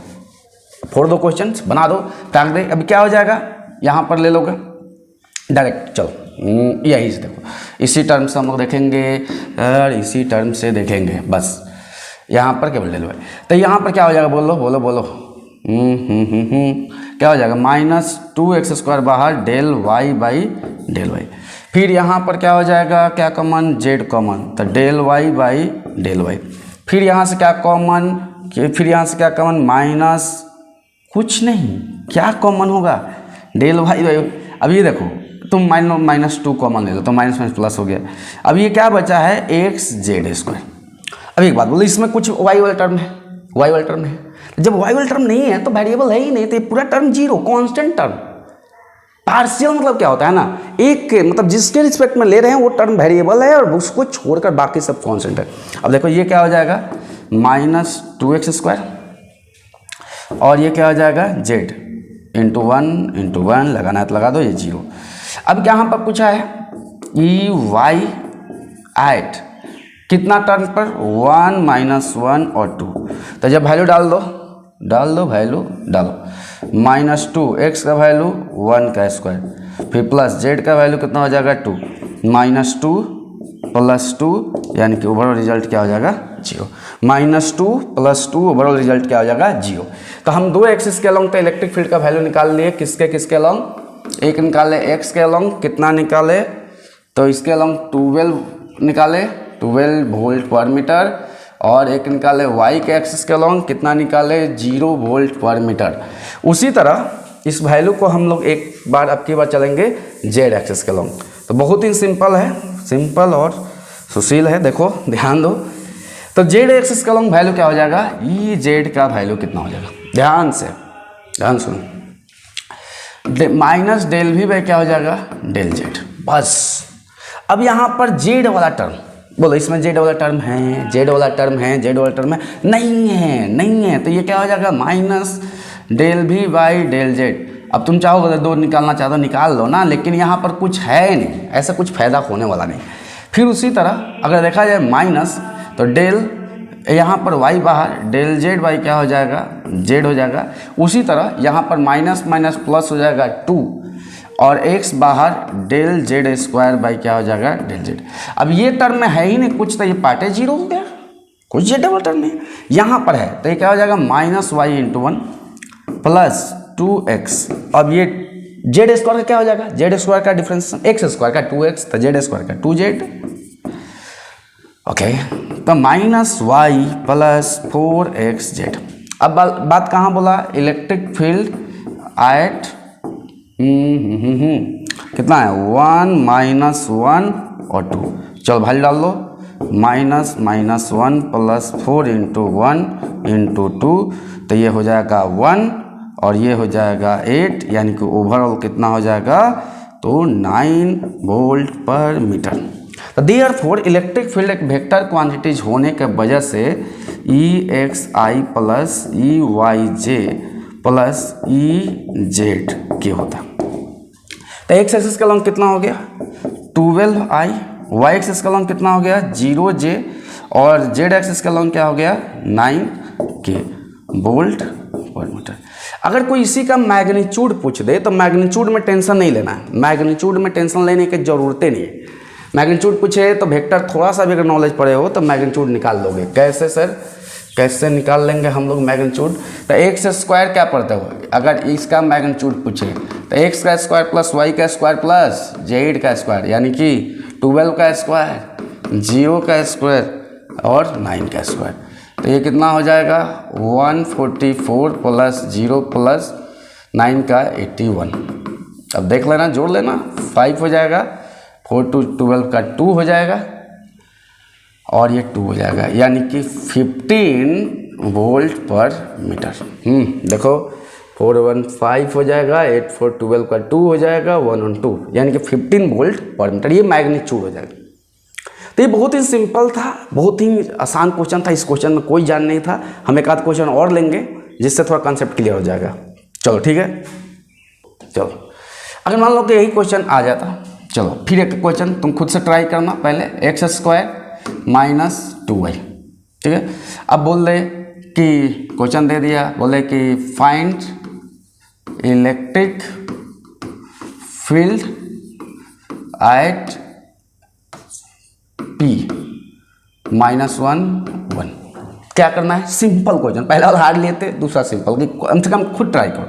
A: फोड़ दो क्वेश्चन, बना दो, टांग दे। अब क्या हो जाएगा, यहाँ पर ले लोगे डायरेक्ट, चलो यही से देखो, इसी टर्म से हम लोग देखेंगे और इसी टर्म से देखेंगे, बस यहाँ पर केवल ले लो। तो यहाँ पर क्या हो जाएगा, बोलो क्या हो जाएगा, -2x² बाहर del Y by del Y. फिर यहाँ पर क्या हो जाएगा, क्या कॉमन, z कॉमन, तो del Y by del Y. फिर यहाँ से क्या कॉमन, माइनस कुछ नहीं, क्या कॉमन होगा, डेल वाई बाई। अब ये देखो तुम -2 कॉमन ले लो तो माइनस प्लस हो गया। अब ये क्या बचा है, xz²। अब एक बात बोलो, इसमें कुछ y वाला टर्म है, जब y वाला टर्म नहीं है तो वेरिएबल है ही नहीं, तो ये पूरा टर्म 0, कांस्टेंट टर्म। पार्शियल मतलब क्या होता है ना, एक के मतलब जिसके रिस्पेक्ट में ले रहे हैं वो टर्म वेरिएबल है और उसको छोड़कर बाकी सब कांस्टेंट है। अब देखो ये क्या हो जाएगा, -2x² और ये क्या हो जाएगा, z × 1 लगाना है तो लगा दो, ये 0। अब यहाँ पर पूछा है ey8 कितना टर्म पर, 1 -1 और 2, तो जब वैल्यू डाल दो वैल्यू डालो, -2 x का वैल्यू 1 का स्क्वायर, फिर प्लस z का वैल्यू कितना हो जाएगा 2, -2 + 2 यानी कि ओवरऑल रिजल्ट क्या हो जाएगा 0, -2 + 2 ओवरऑल रिजल्ट क्या हो जाएगा 0। तो हम दो एक्सिस के अलॉन्ग तो इलेक्ट्रिक फील्ड का वैल्यू निकाल लिए, किसके अलॉन्ग, एक निकाले x के अलॉन्ग, कितना निकाले, तो इसके अलॉन्ग 12 निकाले, 12 वोल्ट पर मीटर, और एक निकाले y के एक्सिस के अलॉन्ग, कितना निकाले, 0 वोल्ट पर मीटर। उसी तरह इस वैल्यू को हम लोग एक बार अब की बार चलेंगे z एक्सिस के अलॉन्ग। तो बहुत ही सिंपल है, सिंपल और सुशील है, देखो ध्यान दो। तो z एक्सिस के अलॉन्ग वैल्यू क्या हो जाएगा, ez का वैल्यू कितना हो जाएगा, ध्यान सुनो, -del_v बाई क्या हो जाएगा, डेल z, बस। अब यहाँ पर z वाला टर्म, बोलो इसमें z वाला टर्म है, नहीं है, तो ये क्या हो जाएगा, -del_v बाई डेल z। अब तुम चाहोगे तो 2 निकालना चाहते हो निकाल लो ना, लेकिन यहाँ पर कुछ है नहीं, ऐसा कुछ फायदा होने वाला नहीं। फिर उसी तरह अगर देखा जाए माइनस, तो डेल यहाँ पर y बाहर डेल z बाई क्या हो जाएगा, z हो जाएगा। उसी तरह यहाँ पर माइनस प्लस हो जाएगा 2 और x बाहर डेल z² बाई क्या हो जाएगा, डेल z। अब ये टर्म में है ही नहीं कुछ, तो ये पार्ट 0 हो गया, कोई जेड डबल टर्म नहीं यहाँ पर है, तो ये क्या हो जाएगा minus Y into 1 plus 2x। अब ये जेड स्क्वायर का क्या हो जाएगा, जेड स्क्वायर का डिफरेंस एक्स स्क्वायर का 2x, तो जेड स्क्वायर का 2z। ओके, तो माइनस वाई प्लस 4xz। अब बात कहाँ बोला, इलेक्ट्रिक फील्ड एट कितना है 1 माइनस 1 और 2। चलो वैल्यू डाल लो, माइनस 1 प्लस 4 इंटू 1 इंटू 2, तो ये हो जाएगा 1 और ये हो जाएगा 8, यानी कि ओवरऑल कितना हो जाएगा, तो 9 वोल्ट पर मीटर। तो देयरफॉर इलेक्ट्रिक फील्ड एक वेक्टर क्वांटिटीज होने के वजह से ई एक्स आई प्लस ई वाई जे प्लस ई जेड के होता। तो एक्स एक्सिस का लॉन्ग कितना हो गया 12i, वाई एक्सिस का लॉन्ग कितना हो गया 0j, और जेड एक्सिस का लॉन्ग क्या हो गया 9k वोल्ट पर मीटर। अगर कोई इसी का मैग्नीट्यूड पूछ दे तो मैग्नीट्यूड में टेंशन नहीं लेना है, मैग्नीट्यूड में टेंशन लेने की जरूरत नहीं है। मैग्नीट्यूड पूछे तो वेक्टर थोड़ा सा भी अगर नॉलेज पड़े हो तो मैग्नीट्यूड निकाल लोगे। कैसे सर, कैसे निकाल लेंगे हम लोग मैग्नीट्यूड, तो एक्स स्क्वायर क्या पढ़ते हो, अगर इसका मैग्नीट्यूड पूछे तो एक्स का स्क्वायर प्लस वाई का स्क्वायर प्लस जेड का स्क्वायर, यानी कि 12 का स्क्वायर, 0 का स्क्वायर और 9 का स्क्वायर। तो ये कितना हो जाएगा 144 प्लस 0 प्लस 9 का 81। अब देख लेना, जोड़ लेना, 5 हो जाएगा, 4 to 12 का 2 हो जाएगा और ये 2 हो जाएगा, यानी कि 15 वोल्ट पर मीटर। देखो 415 हो जाएगा, 8 4 12 का 2 हो जाएगा, 1 on 2, यानी कि 15 वोल्ट पर मीटर, ये मैग्नीट्यूड हो जाएगा। तो ये बहुत ही सिंपल था, बहुत ही आसान क्वेश्चन था। इस क्वेश्चन में कोई जान नहीं था। हम एक आध क्वेश्चन और लेंगे जिससे थोड़ा कंसेप्ट क्लियर हो जाएगा। चलो ठीक है, चलो अगर मान लो कि यही क्वेश्चन आ जाता, चलो फिर एक क्वेश्चन तुम खुद से ट्राई करना। पहले एक्स स्क्वायर माइनस 2y, ठीक है। अब बोल रहे कि क्वेश्चन दे दिया, बोले कि find electric field eight P -1 1। क्या करना है, सिंपल क्वेश्चन, पहला वाला हार्ड लेते, दूसरा सिंपल, कि कम से कम खुद ट्राई करो,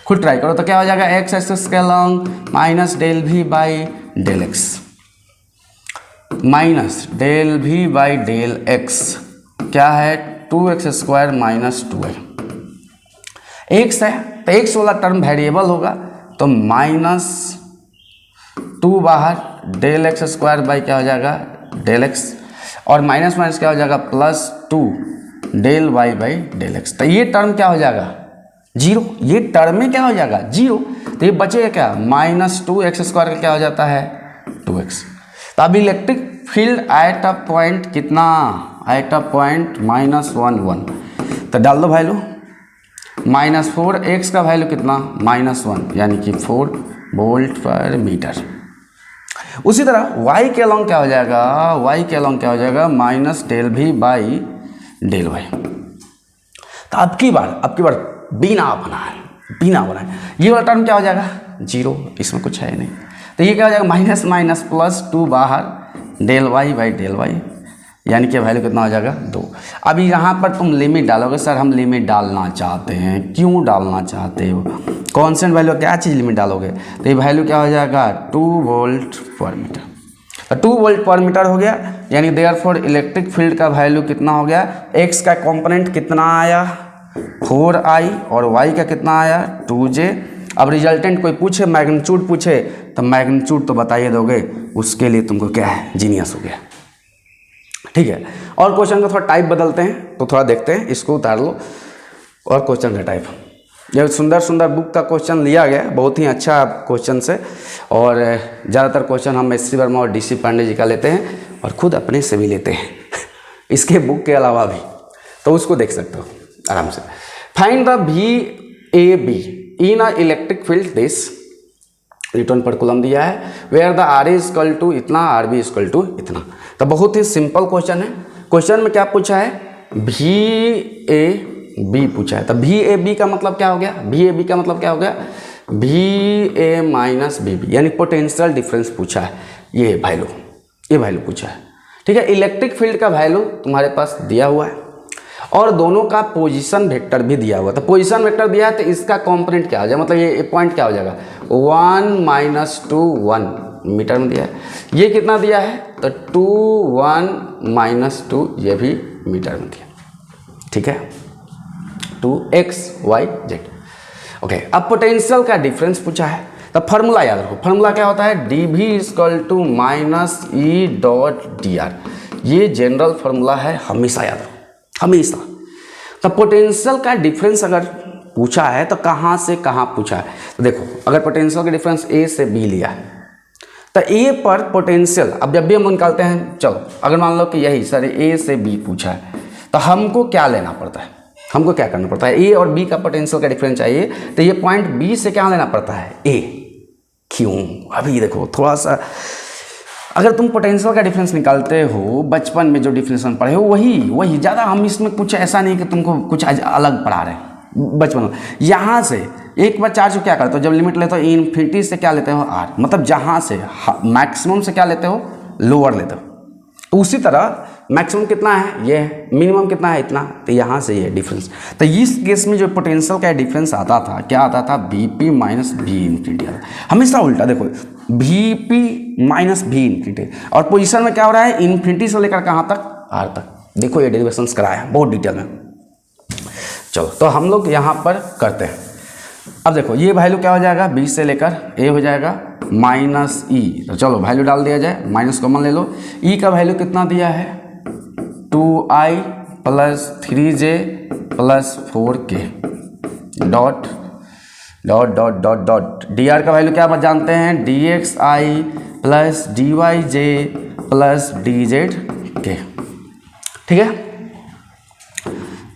A: खुद ट्राई करो। तो क्या हो जाएगा एक्स एक्सिस के long minus del we by del X, minus del we by del X क्या है 2x square minus 2y। X है तो एक्स वाला टर्म वेरिएबल होगा, तो -2 बाहर, डेल एक्स स्क्वायर बाई क्या हो जाएगा डेल एक्स, और माइनस माइनस क्या हो जाएगा +2 del Y by del X. तो ये टर्म क्या हो जाएगा 0, ये टर्म में क्या हो जाएगा 0, तो ये बचेगा क्या -2x स्क्वायर का क्या हो जाता है 2x। तो अब electric field at a point कितना, एट अ पॉइंट -1 1, तो डाल दो वैल्यू, -4x का वैल्यू कितना -1, यानी कि 4 वोल्ट पर मीटर। उसी तरह y के अलॉन्ग क्या हो जाएगा, y के अलॉन्ग क्या हो जाएगा minus del we by del Y. तो अब की बार बिना बनाए ये वाला टर्म क्या हो जाएगा 0, इसमें कुछ है नहीं, तो ये क्या हो जाएगा माइनस माइनस +2 बाहर del Y by del Y, यानी कि वैल्यू कितना हो जाएगा 2। अभी यहाँ पर तुम लिमिट डालोगे, सर हम लिमिट डालना चाहते हैं, क्यों डालना चाहते हो, कॉन्स्टेंट वैल्यू क्या चीज़ लिमिट डालोगे, तो ये वैल्यू क्या हो जाएगा 2 वोल्ट पर मीटर। तो 2 वोल्ट पर मीटर हो गया, यानी देयरफॉर इलेक्ट्रिक फील्ड का वैल्यू कितना हो गया, एक्स का कॉम्पोनेंट कितना आया 4i और y का कितना आया 2j। अब रिजल्टेंट कोई पूछे, मैग्नीट्यूड पूछे, तो मैग्नीट्यूड तो बताइए दोगे, उसके लिए तुमको क्या है जीनियस हो गया, ठीक है। और क्वेश्चन का थोड़ा टाइप बदलते हैं, तो थोड़ा देखते हैं, इसको उतार लो। और क्वेश्चन का टाइप, यह सुंदर सुंदर बुक का क्वेश्चन लिया गया, बहुत ही अच्छा क्वेश्चन से, और ज़्यादातर क्वेश्चन हम एस सी वर्मा और DC पांडे जी का लेते हैं, और खुद अपने से भी लेते हैं इसके बुक के अलावा भी, तो उसको देख सकते हो आराम से। Find the VAB in a electric field this, newton per coulomb दिया है, where the RA equal to इतना, RB इक्वल टू इतना। तो बहुत ही सिंपल क्वेश्चन है। क्वेश्चन में क्या पूछा है VAB पूछा है, तो VAB का मतलब क्या हो गया, VAB का मतलब क्या हो गया VA माइनस BB, यानी पोटेंशियल डिफरेंस पूछा है, ये वैल्यू पूछा है, ठीक है। इलेक्ट्रिक फील्ड का वैल्यू तुम्हारे पास दिया हुआ है और दोनों का पोजीशन वेक्टर भी दिया हुआ है। तो पोजीशन वेक्टर दिया है तो इसका कॉम्पोनेंट क्या हो जाएगा, मतलब ये पॉइंट क्या हो जाएगा, 1 - 2 1 मीटर में दिया है। ये कितना दिया है, तो 2 1 - 2 ये भी मीटर में दिया, ठीक है, 2x y z। ओके, अब पोटेंशियल का डिफरेंस पूछा है तो फार्मूला याद रखो। फार्मूला क्या होता है, dv = -E.dr। ये जनरल फार्मूला है, हमेशा याद रखो, हमेशा। तो पोटेंशियल का डिफरेंस अगर पूछा है तो कहाँ से कहाँ पूछा है, तो देखो अगर पोटेंशियल का डिफरेंस a से b लिया है तो a पर पोटेंशियल, अब जब भी हम निकालते हैं, चलो अगर मान लो कि यही सर a से b पूछा है तो हमको क्या लेना पड़ता है, हमको क्या करना पड़ता है, a और b का पोटेंशियल का डिफरेंस चाहिए तो ये पॉइंट b से क्या लेना पड़ता है, a। क्यों, अभी देखो थोड़ा सा, अगर तुम पोटेंशियल का डिफरेंस निकालते हो बचपन में जो डिफिनेशन पढ़े हो वही ज़्यादा, हम इसमें कुछ ऐसा नहीं कि तुमको कुछ अलग पढ़ा रहे हैं बचपन में। यहाँ से एक बार चार्ज को क्या करते हो, जब लिमिट लेते हो इन्फिनिटी से क्या लेते हो r, मतलब जहाँ से मैक्सिमम से क्या लेते हो, लोअर लेते हो। तो उसी तरह मैक्सिमम कितना है, ये है, मिनिमम कितना है, इतना, तो यहाँ से ये डिफरेंस। तो इस केस में जो पोटेंशियल का डिफरेंस आता था, क्या आता था, Vp - V इन्फिनिटी आता। हमेशा उल्टा देखो, Vp - V इन्फिनिटी, और पोजीशन में क्या हो रहा है, इन्फिनिटी से लेकर कहाँ तक, r तक। देखो ये डेरिवेशंस कराया है बहुत डिटेल में। चलो तो हम लोग यहाँ पर करते हैं। अब देखो ये वैल्यू क्या हो जाएगा, 20 से लेकर a हो जाएगा -e, तो चलो वैल्यू डाल दिया जाए, माइनस कॉमन ले लो। e का वैल्यू कितना दिया है, 2i + 3j + 4k dot dot dot dot dot. dr का वैल्यू क्या आप जानते हैं, dxi + dyj + dzk, ठीक है।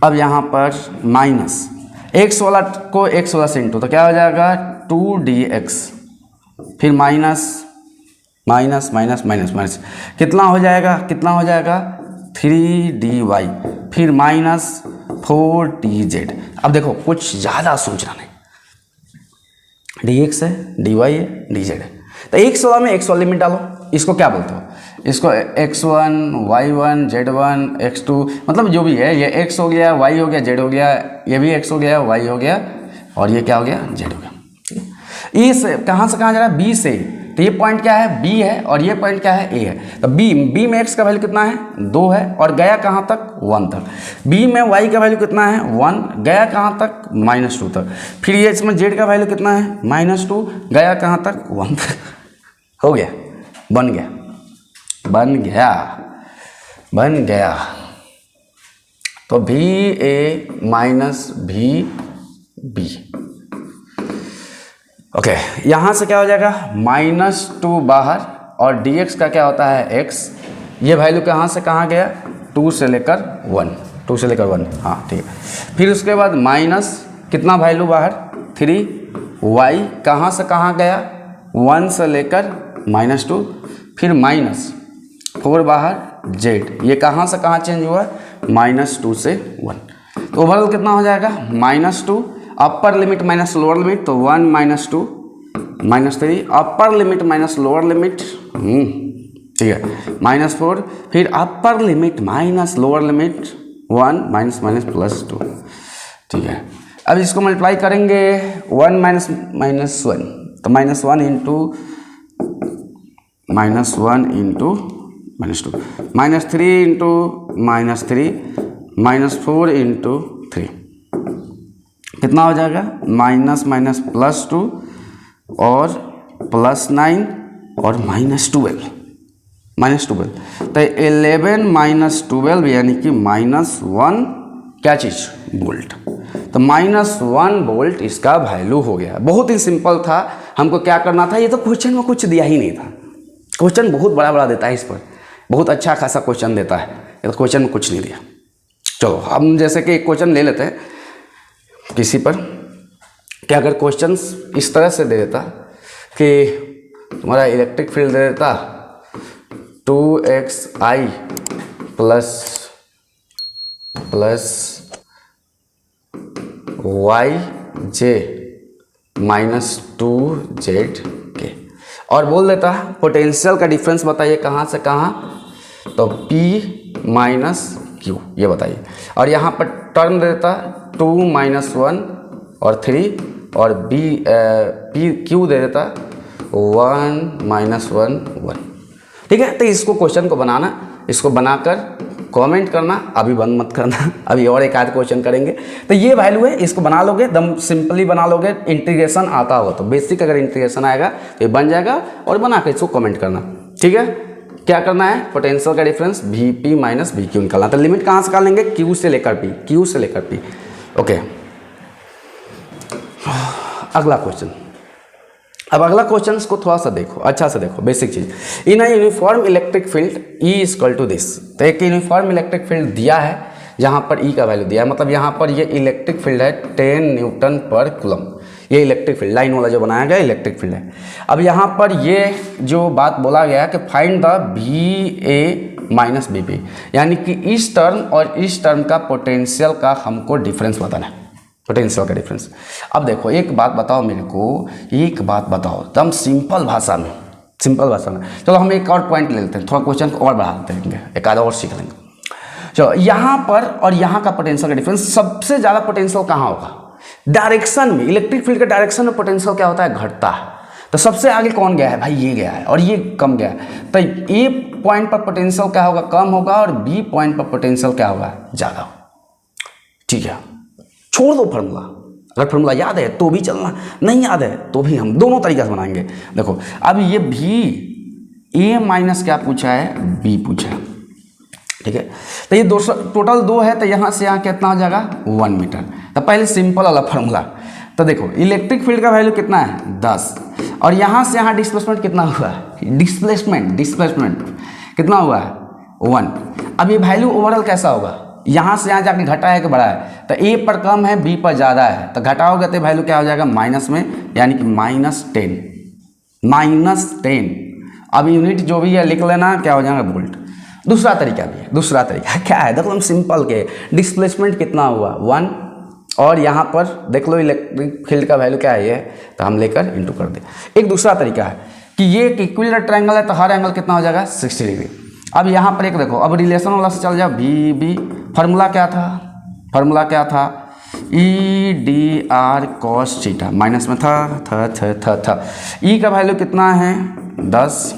A: अब यहाँ पर माइनस x वाला को x वाला से इंटू, तो क्या हो जाएगा 2dx, फिर minus minus minus minus minus, कितना हो जाएगा, कितना हो जाएगा 3dy, फिर -4dz। अब देखो कुछ ज़्यादा सोचना नहीं, dx है, dy है, dz है, तो x वाला में x वाला लिमिट डालो। इसको क्या बोलते हो, इसको x1 y1 z1 x2, मतलब जो भी है, ये x हो गया, y हो गया, z हो गया, ये भी x हो गया, y हो गया, और ये क्या हो गया, z हो गया। e से कहाँ से कहाँ जा रहा है, b से, तो ये पॉइंट क्या है, b है, और ये पॉइंट क्या है, a है। तो b में x का वैल्यू कितना है, 2 है, और गया कहाँ तक, 1 तक। b में y का वैल्यू कितना है, 1, गया कहाँ तक, -2 तक। फिर ये इसमें z का वैल्यू कितना है, -2, गया कहाँ तक, 1 तक। हो गया, बन गया, बन गया, बन गया। तो VA - VB, ओके, यहाँ से क्या हो जाएगा, -2 बाहर, और dx का क्या होता है, x। ये वैल्यू कहाँ से कहाँ गया, 2 से लेकर 1, 2 से लेकर 1, हाँ ठीक है। फिर उसके बाद माइनस कितना वैल्यू बाहर, 3, y कहाँ से कहाँ गया, 1 से लेकर -2, फिर -4 बाहर, z ये कहाँ से कहाँ चेंज हुआ, -2 से 1। तो ओवरऑल कितना हो जाएगा, -2, upper limit minus lower limit, तो 1 - 2 -3, upper limit minus lower limit, ठीक है, -4, फिर upper limit minus lower limit 1 -2, ठीक है। अब इसको मल्टीप्लाई करेंगे, 1 - -1, तो -1 इंटू -1 इंटू -2, -3 इंटू -3, -4 इंटू 3, कितना हो जाएगा, -2 और +9 और -12, तो 11 - 12 यानी कि -1 क्या चीज़, वोल्ट। तो -1 वोल्ट इसका वैल्यू हो गया। बहुत ही सिंपल था, हमको क्या करना था, ये तो क्वेश्चन में कुछ दिया ही नहीं था। क्वेश्चन बहुत बड़ा बड़ा देता है, इस पर बहुत अच्छा खासा क्वेश्चन देता है, ये तो क्वेश्चन में कुछ नहीं दिया। चलो हम जैसे कि एक क्वेश्चन ले लेते हैं किसी पर, कि अगर क्वेश्चन इस तरह से दे देता कि तुम्हारा इलेक्ट्रिक फील्ड दे देता 2xi प्लस yj -2zk, और बोल देता पोटेंशियल का डिफरेंस बताइए कहाँ से कहाँ, तो P माइनस Q, ये बताइए। और यहाँ पर टर्म देता 2 - 1 और 3, और Q दे देता 1 - 1 1। ठीक है, तो इसको क्वेश्चन को बनाना, इसको बनाकर कमेंट करना, अभी बंद मत करना, अभी और एक आध क्वेश्चन करेंगे। तो ये वैल्यू है, इसको बना लोगे, दम सिंपली बना लोगे, इंटीग्रेशन आता हो तो बेसिक अगर इंटीग्रेशन आएगा तो ये बन जाएगा, और बना कर इसको कमेंट करना। ठीक है, क्या करना है, पोटेंशियल का डिफरेंस Vp माइनस Vq निकालना। तो लिमिट कहाँ से निकालेंगे, Q से लेकर P, Q से लेकर P। ओके, अगला क्वेश्चन। अब अगला क्वेश्चन को थोड़ा सा देखो, अच्छा से देखो, बेसिक चीज। In a uniform electric field E equal to this. तो एक यूनिफॉर्म इलेक्ट्रिक फील्ड दिया है, जहाँ पर E का वैल्यू दिया है, मतलब यहाँ पर ये इलेक्ट्रिक फील्ड है 10 न्यूटन पर कूलम। ये इलेक्ट्रिक फील्ड लाइन वाला जो बनाया गया इलेक्ट्रिक फील्ड है। अब यहाँ पर ये जो बात बोला गया कि find the VA minus BP, यानी कि इस टर्म और इस टर्म का पोटेंशियल का हमको डिफरेंस बताना है, पोटेंशियल का डिफरेंस। अब देखो एक बात बताओ मेरे को, एक बात बताओ एकदम सिंपल भाषा में, सिंपल भाषा में। चलो हम एक और पॉइंट ले लेते हैं, थोड़ा क्वेश्चन को और बढ़ा देंगे, एक आधा और सीख लेंगे। चलो यहाँ पर और यहाँ का पोटेंशियल का डिफरेंस, सबसे ज़्यादा पोटेंशियल कहाँ होगा, डायरेक्शन में। इलेक्ट्रिक फील्ड के डायरेक्शन में पोटेंशियल क्या होता है, घटता है। तो सबसे आगे कौन गया है भाई, ये गया है, और ये कम गया है। तो ए पॉइंट पर पोटेंशियल क्या होगा, कम होगा, और बी पॉइंट पर पोटेंशियल क्या होगा, ज़्यादा होगा। ठीक है, छोड़ दो फार्मूला, अगर फार्मूला याद है तो भी चलना, नहीं याद है तो भी हम दोनों तरीके से बनाएंगे। देखो अब ये भी A माइनस क्या पूछा है, B पूछा है। ठीक है, तो ये 200 टोटल 2 है, तो यहाँ से यहाँ कितना हो जाएगा 1 मीटर। तो पहले सिंपल वाला फार्मूला, तो देखो इलेक्ट्रिक फील्ड का वैल्यू कितना है 10, और यहाँ से यहाँ डिस्प्लेसमेंट कितना हुआ है, डिस्प्लेसमेंट कितना हुआ है 1। अब ये वैल्यू ओवरऑल कैसा होगा, यहाँ से यहाँ जाके घटा है कि बढ़ा है, तो A पर कम है B पर ज़्यादा है, तो घटाओगे तो वैल्यू क्या हो जाएगा माइनस में, यानी कि -10। अब यूनिट जो भी है लिख लेना, क्या हो जाएगा वोल्ट। दूसरा तरीका भी है, दूसरा तरीका क्या है, देखो हम सिंपल के डिस्प्लेसमेंट कितना हुआ 1, और यहाँ पर देख लो इलेक्ट्रिक फील्ड का वैल्यू क्या है ये, तो हम लेकर इंटू कर दे। एक दूसरा तरीका है कि ये एक इक्विलेटरल ट्रायंगल है, तो हर एंगल कितना हो जाएगा 60 डिग्री। अब यहाँ पर एक देखो, अब रिलेशन वाला से चल जाओ, VB फार्मूला क्या था, EDR cos थीटा, माइनस में था। E का वैल्यू कितना है 10,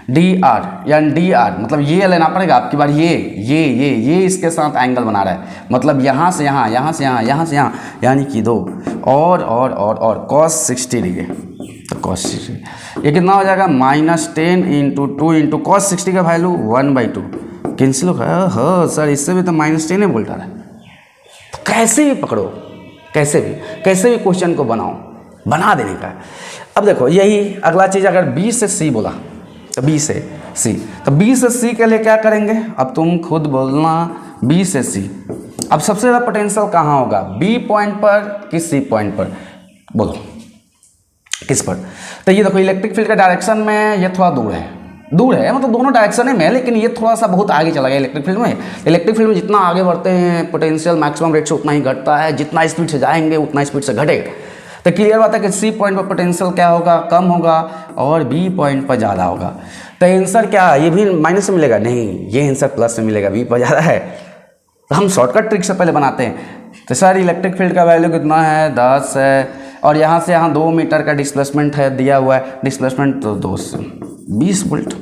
A: DR यानी DR मतलब ये लेना पड़ेगा आपकी बार, ये इसके साथ एंगल बना रहा है, मतलब यहाँ से यहाँ, यहाँ से यहाँ, यहाँ से यहाँ, यानी कि 2 और cos 60 डिग्री। तो cos 60 ये कितना हो जाएगा -10 × 2 × cos 60 का वैल्यू 1/2 कैंसिल होगा। हाँ सर, इससे भी तो -10 है बोल रहा है। तो कैसे भी पकड़ो, कैसे भी क्वेश्चन को बना देने का। अब देखो यही अगला चीज़, अगर B से C बोला तो B से C, तो B से C के लिए क्या करेंगे, अब तुम खुद बोलना, B से C। अब सबसे ज़्यादा पोटेंशियल कहाँ होगा, B पॉइंट पर कि C पॉइंट पर, बोलो किस पर। तो ये देखो इलेक्ट्रिक फील्ड का डायरेक्शन में ये थोड़ा दूर है, मतलब दोनों डायरेक्शन में, लेकिन ये थोड़ा सा बहुत आगे चला गया इलेक्ट्रिक फील्ड में। जितना आगे बढ़ते हैं पोटेंशियल मैक्सिमम रेट से उतना ही घटता है, जितना स्पीड से जाएंगे उतना स्पीड से घटेगा। तो क्लियर बात है कि C पॉइंट पर पोटेंशियल क्या होगा, कम होगा, और B पॉइंट पर ज़्यादा होगा। तो आंसर क्या, ये भी माइनस में मिलेगा, नहीं ये आंसर प्लस में मिलेगा, B पर ज़्यादा है। तो हम शॉर्टकट ट्रिक से पहले बनाते हैं। तो सर इलेक्ट्रिक फील्ड का वैल्यू कितना है 10 है, और यहाँ से यहाँ 2 मीटर का डिस्प्लेसमेंट है, दिया हुआ है डिस्प्लेसमेंट, तो 2 से 20 वोल्ट।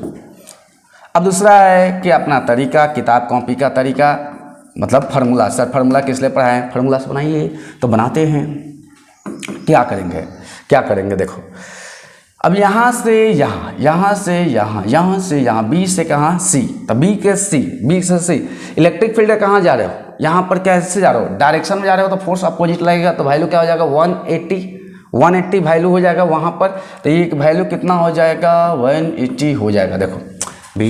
A: अब दूसरा है कि अपना तरीका, किताब कॉपी का तरीका, मतलब फार्मूला। सर फार्मूला किस लिए पढ़ाएं, फार्मूला से बनाइए, तो बनाते हैं। क्या करेंगे देखो, अब यहाँ से यहाँ, यहाँ से यहाँ, यहाँ से यहाँ, B से कहाँ C, तो B से C। इलेक्ट्रिक फील्ड कहाँ जा रहे हो, यहाँ पर कैसे जा रहे हो, डायरेक्शन में जा रहे हो, तो फोर्स अपोजिट लगेगा, तो वैल्यू क्या हो जाएगा 180 वैल्यू हो जाएगा वहाँ पर। तो ये वैल्यू कितना हो जाएगा 180 हो जाएगा। देखो B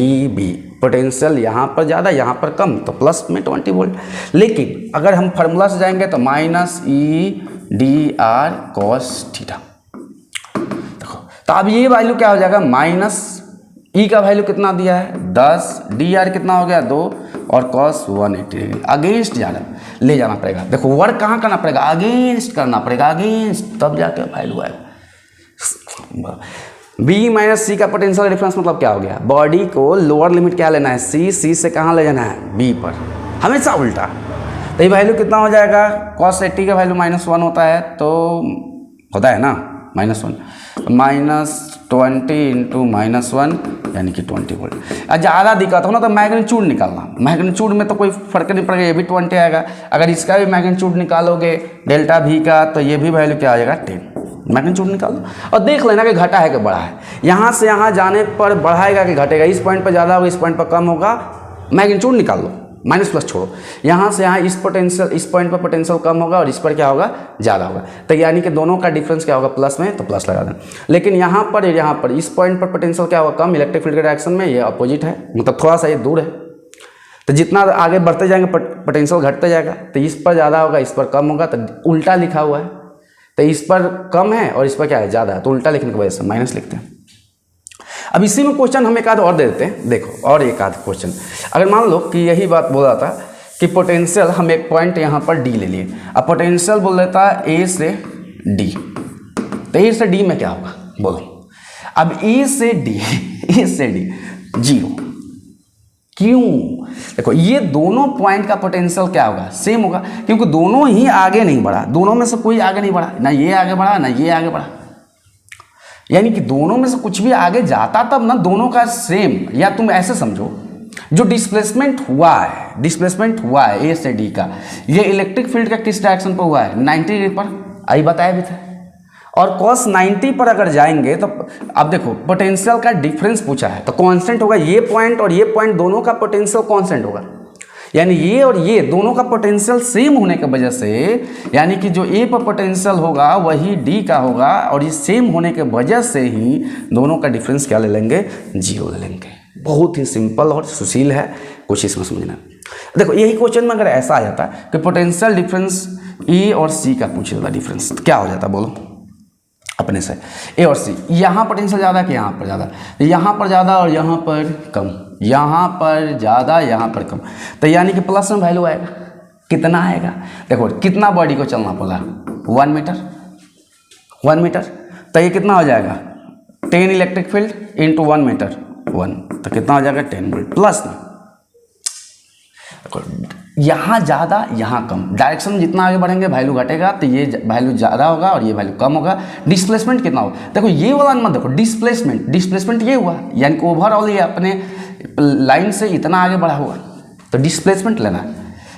A: पोटेंशियल यहाँ पर ज़्यादा, यहाँ पर कम, तो प्लस में 20 वोल्ट। लेकिन अगर हम फार्मूला से जाएंगे तो -EDR cos थीटा। देखो तो अब ये वैल्यू क्या हो जाएगा, E का वैल्यू कितना दिया है 10, DR कितना हो गया 2, और cos 180 अगेंस्ट ले जाना पड़ेगा। देखो वर्क कहाँ करना पड़ेगा, अगेंस्ट करना पड़ेगा, अगेंस्ट, तब जाके वैल्यू आएगा। बी माइनस सी का पोटेंशियल डिफरेंस मतलब क्या हो गया, बॉडी को लोअर लिमिट क्या लेना है, सी से कहाँ ले जाना है, बी पर, हमेशा उल्टा। तो ये वैल्यू कितना हो जाएगा, cos 80 का वैल्यू -1 होता है, तो होता है ना -1, -20 इंटू -1 यानी कि 20 वोल्ट। ज़्यादा दिक्कत हो ना तो मैग्नीट्यूड निकालना, मैग्नीट्यूड में तो कोई फर्क नहीं पड़ेगा, ये भी 20 आएगा। अगर इसका भी मैग्नीट्यूड निकालोगे डेल्टा भी का, तो ये भी वैल्यू क्या आ जाएगा 10। मैग्नीट्यूड निकालो और देख लेना कि घटा है कि बढ़ा है। यहाँ से यहाँ जाने पर बढ़ाएगा कि घटेगा, इस पॉइंट पर ज़्यादा होगा, इस पॉइंट पर कम होगा, मैग्नीट्यूड निकाल लो, माइनस प्लस छोड़ो। यहाँ से यहाँ इस पोटेंशियल, इस पॉइंट पर पोटेंशियल कम होगा और इस पर क्या होगा, ज़्यादा होगा। तो यानी कि दोनों का डिफरेंस क्या होगा, प्लस में, तो प्लस लगा देना। लेकिन यहाँ पर इस पॉइंट पर पोटेंशियल क्या होगा, कम, इलेक्ट्रिक फील्ड के डायरेक्शन में ये अपोजिट है, मतलब थोड़ा सा ये दूर है। तो जितना आगे बढ़ते जाएंगे पोटेंशियल घटते जाएगा, तो इस पर ज़्यादा होगा, इस पर कम होगा, तो उल्टा लिखा हुआ है। तो इस पर कम है और इस पर क्या है, ज़्यादा है, तो उल्टा लिखने की वजह से माइनस लिखते हैं। अब इसी में क्वेश्चन हम एक आध और दे देते हैं, देखो और एक आध क्वेश्चन। अगर मान लो कि यही बात बोल रहा था कि पोटेंशियल, हम एक पॉइंट यहाँ पर डी ले लिए, अब पोटेंशियल बोल देता है ए से डी, तो ए से डी में क्या होगा बोलो। अब ए से डी जीरो, क्यों, देखो ये दोनों पॉइंट का पोटेंशियल क्या होगा, सेम होगा, क्योंकि दोनों ही आगे नहीं बढ़ा, दोनों में से कोई आगे नहीं बढ़ा, ना ये आगे बढ़ा ना ये आगे बढ़ा, यानी कि दोनों में से कुछ भी आगे जाता तब ना, दोनों का सेम। या तुम ऐसे समझो, जो डिस्प्लेसमेंट हुआ है ए से डी का, ये इलेक्ट्रिक फील्ड का किस डायरेक्शन पर हुआ है, 90 डिग्री पर, आई बताया भी था। और cos 90 पर अगर जाएंगे तो अब देखो पोटेंशियल का डिफरेंस पूछा है, तो कांस्टेंट होगा, ये पॉइंट और ये पॉइंट दोनों का पोटेंशियल कांस्टेंट होगा, यानी ये और ये दोनों का पोटेंशियल सेम होने की वजह से, यानी कि जो ए पर पोटेंशियल होगा वही डी का होगा, और ये सेम होने के वजह से ही दोनों का डिफरेंस क्या ले लेंगे, जीरो ले लेंगे। बहुत ही सिंपल और सुशील है, कुछ इसमें समझना। देखो यही क्वेश्चन में अगर ऐसा आ जाता कि पोटेंशियल डिफरेंस ए और सी का पूछ लेता डिफरेंस, तो क्या हो जाता बोलो अपने से, ए और सी, यहाँ पोटेंशियल ज़्यादा कि यहाँ पर ज़्यादा, यहाँ पर ज़्यादा और यहाँ पर कम, यहाँ पर ज़्यादा यहाँ पर कम, तो यानी कि प्लस में वैल्यू आएगा, कितना आएगा, देखो कितना बॉडी को चलना पड़ा, 1 मीटर, तो ये कितना हो जाएगा, 10 इलेक्ट्रिक फील्ड इंटू 1 मीटर 1, तो कितना हो जाएगा 10 वोल्ट प्लस ना। यहाँ ज़्यादा यहाँ कम, डायरेक्शन जितना आगे बढ़ेंगे वैल्यू घटेगा, तो ये वैल्यू ज़्यादा होगा और ये वैल्यू कम होगा। डिस्प्लेसमेंट कितना होगा, देखो ये वाला मत देखो, डिस्प्लेसमेंट ये हुआ, यानी कि ओवरऑल ये अपने लाइन से इतना आगे बढ़ा हुआ, तो डिस्प्लेसमेंट लेना है।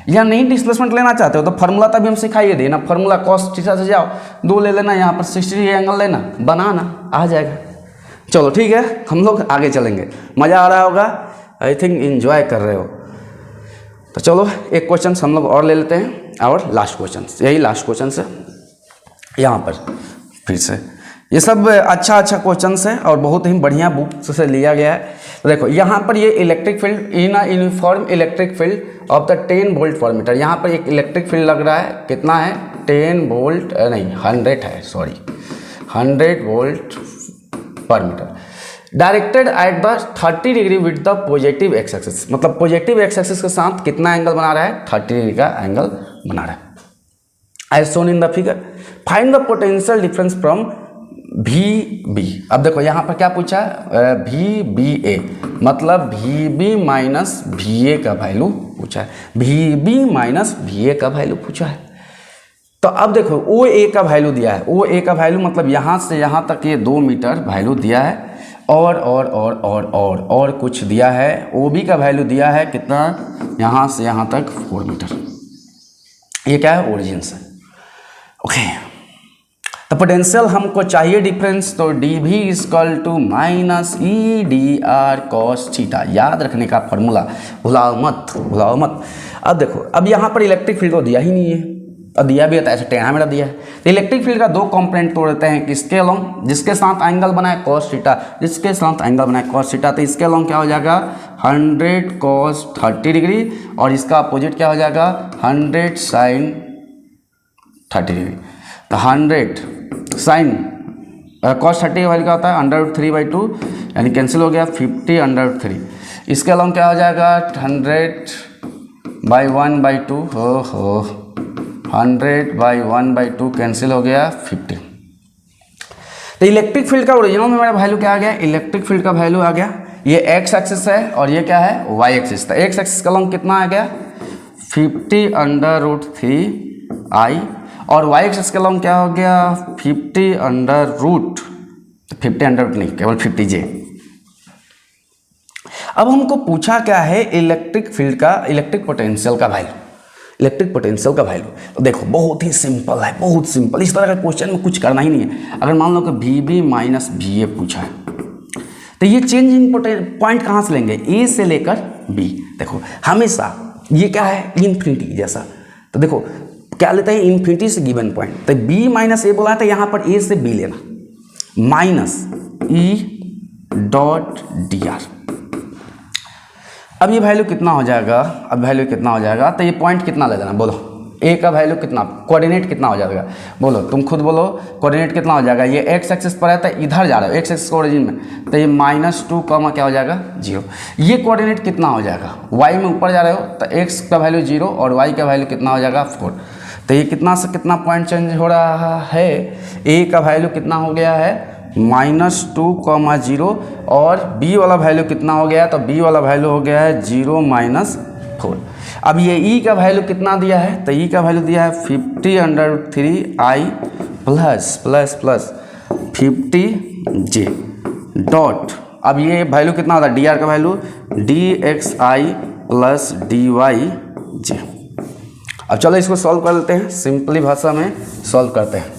A: या नहीं डिस्प्लेसमेंट लेना चाहते हो तो फार्मूला तभी हम सिखाइए देना, फार्मूला cos थीटा से जाओ, 2 ले लेना, यहाँ पर 60 डिग्री एंगल लेना, बनाना आ जाएगा। चलो ठीक है, हम लोग आगे चलेंगे, मज़ा आ रहा होगा, आई थिंक एंजॉय कर रहे हो। तो चलो एक क्वेश्चन हम लोग और ले लेते हैं, और लास्ट क्वेश्चन, यही लास्ट क्वेश्चन है यहाँ पर फिर से। ये सब अच्छा क्वेश्चन है और बहुत ही बढ़िया बुक से लिया गया है। तो देखो यहाँ पर ये electric field in a uniform electric field of the 10 volt per metre, यहाँ पर एक इलेक्ट्रिक फील्ड लग रहा है, कितना है 10 वोल्ट नहीं 100 है, sorry 100 volt per metre, directed at the 30 degree with the positive X axis, मतलब पॉजिटिव एक्स एक्सिस के साथ कितना एंगल बना रहा है, 30 डिग्री का एंगल बना रहा है, as shown in the figure. Find the potential difference from V B. अब देखो यहाँ पर क्या पूछा है, वी बी ए, मतलब V B minus V A का वैल्यू पूछा है, V B minus V A का वैल्यू पूछा है। तो अब देखो ओ ए का वैल्यू दिया है, ओ ए का वैल्यू मतलब यहाँ से यहाँ तक ये 2 मीटर वैल्यू दिया है, और कुछ दिया है, ओ बी का वैल्यू दिया है कितना, यहाँ से यहाँ तक 4 मीटर, ये क्या है ओरिजिन से। ओके, तो पोटेंशियल हमको चाहिए डिफरेंस, तो D V equal to minus E D R cos theta, याद रखने का फॉर्मूला, भुलाओ मत। अब देखो, अब यहाँ पर इलेक्ट्रिक फील्ड को दिया ही नहीं है, और दिया भी होता है ऐसे टेढ़ा मेढ़ा दिया है, तो इलेक्ट्रिक फील्ड का 2 कंपोनेंट तोड़ देते हैं, किसके अलोंग, जिसके साथ एंगल बनाए कॉस थीटा, जिसके साथ एंगल बनाए कॉस थीटा, तो इसके अलोंग क्या हो जाएगा 100 कॉस 30 डिग्री, और इसका अपोजिट क्या हो जाएगा 100 साइन 30 डिग्री, तो 100 साइन कॉस 30 का वैल्यू क्या होता है √3/2, यानी कैंसिल हो गया 50 √3, इसके अलावा क्या हो जाएगा 100/1/2, हो 100/1/2 कैंसिल हो गया 50। तो इलेक्ट्रिक फील्ड का ओरिजिनल में मेरा वैल्यू क्या आ गया, इलेक्ट्रिक फील्ड का वैल्यू आ गया, ये एक्स एक्सिस है और ये क्या है वाई एक्सिस। तो एक्स एक्सिस का लॉन्ग कितना आ गया 50√3i और वाई एक्सिस का लॉन्ग क्या हो गया 50√, 50 नहीं केवल 50j। अब हमको पूछा क्या है इलेक्ट्रिक फील्ड का, इलेक्ट्रिक पोटेंशियल का वैल्यू, इलेक्ट्रिक पोटेंशियल का वैल्यू। तो देखो बहुत ही सिंपल है, बहुत सिंपल, इस तरह का क्वेश्चन में कुछ करना ही नहीं है। अगर मान लो कि VB माइनस VA पूछा है तो ये चेंज इन पॉइंट कहाँ से लेंगे, ए से लेकर बी। देखो हमेशा ये क्या है इन्फिनिटी जैसा, तो देखो क्या लेते हैं इन्फिनिटी से गिवन पॉइंट, तो बी माइनस ए बोला है तो यहाँ पर ए से बी लेना, माइनस E.dr। अब ये वैल्यू कितना हो जाएगा, अब वैल्यू कितना हो जाएगा, तो ये पॉइंट कितना ले लेना, बोलो ए का वैल्यू कितना, कोऑर्डिनेट कितना हो जाएगा, बोलो तुम खुद बोलो कोऑर्डिनेट कितना हो जाएगा। ये एक्स एक्सिस पर है तो इधर जा रहा है एक्स एक्सिस का ओरिजिन में, तो ये -2 क्या हो जाएगा 0। ये कोऑर्डिनेट कितना हो जाएगा, वाई में ऊपर जा रहे हो तो एक्स का वैल्यू 0 और वाई का वैल्यू कितना हो जाएगा 4। तो ये कितना से कितना पॉइंट चेंज हो रहा है, ए का वैल्यू कितना हो गया है -2, 0 और बी वाला वैल्यू कितना हो गया है, तो बी वाला वैल्यू हो गया है 0 - 4। अब ये ई का वैल्यू कितना दिया है, तो ई का वैल्यू दिया है 50√3i प्लस 50j डॉट, अब ये वैल्यू कितना होता है डी आर का वैल्यू dxi प्लस dyj। अब चलो इसको सॉल्व कर लेते हैं, सिंपली भाषा में सॉल्व करते हैं,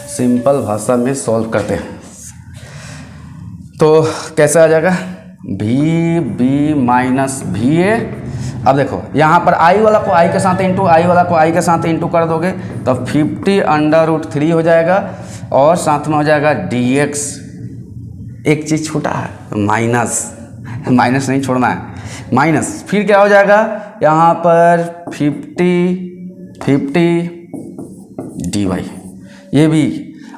A: सिंपल भाषा में सॉल्व करते हैं। तो कैसे आ जाएगा VB माइनस VA। अब देखो यहाँ पर i वाला को i के साथ इंटू, i वाला को i के साथ इंटू कर दोगे तो 50√3 हो जाएगा और साथ में हो जाएगा dx। एक चीज़ छूटा है माइनस नहीं छोड़ना है, माइनस, फिर क्या हो जाएगा यहाँ पर 50 dy ये भी।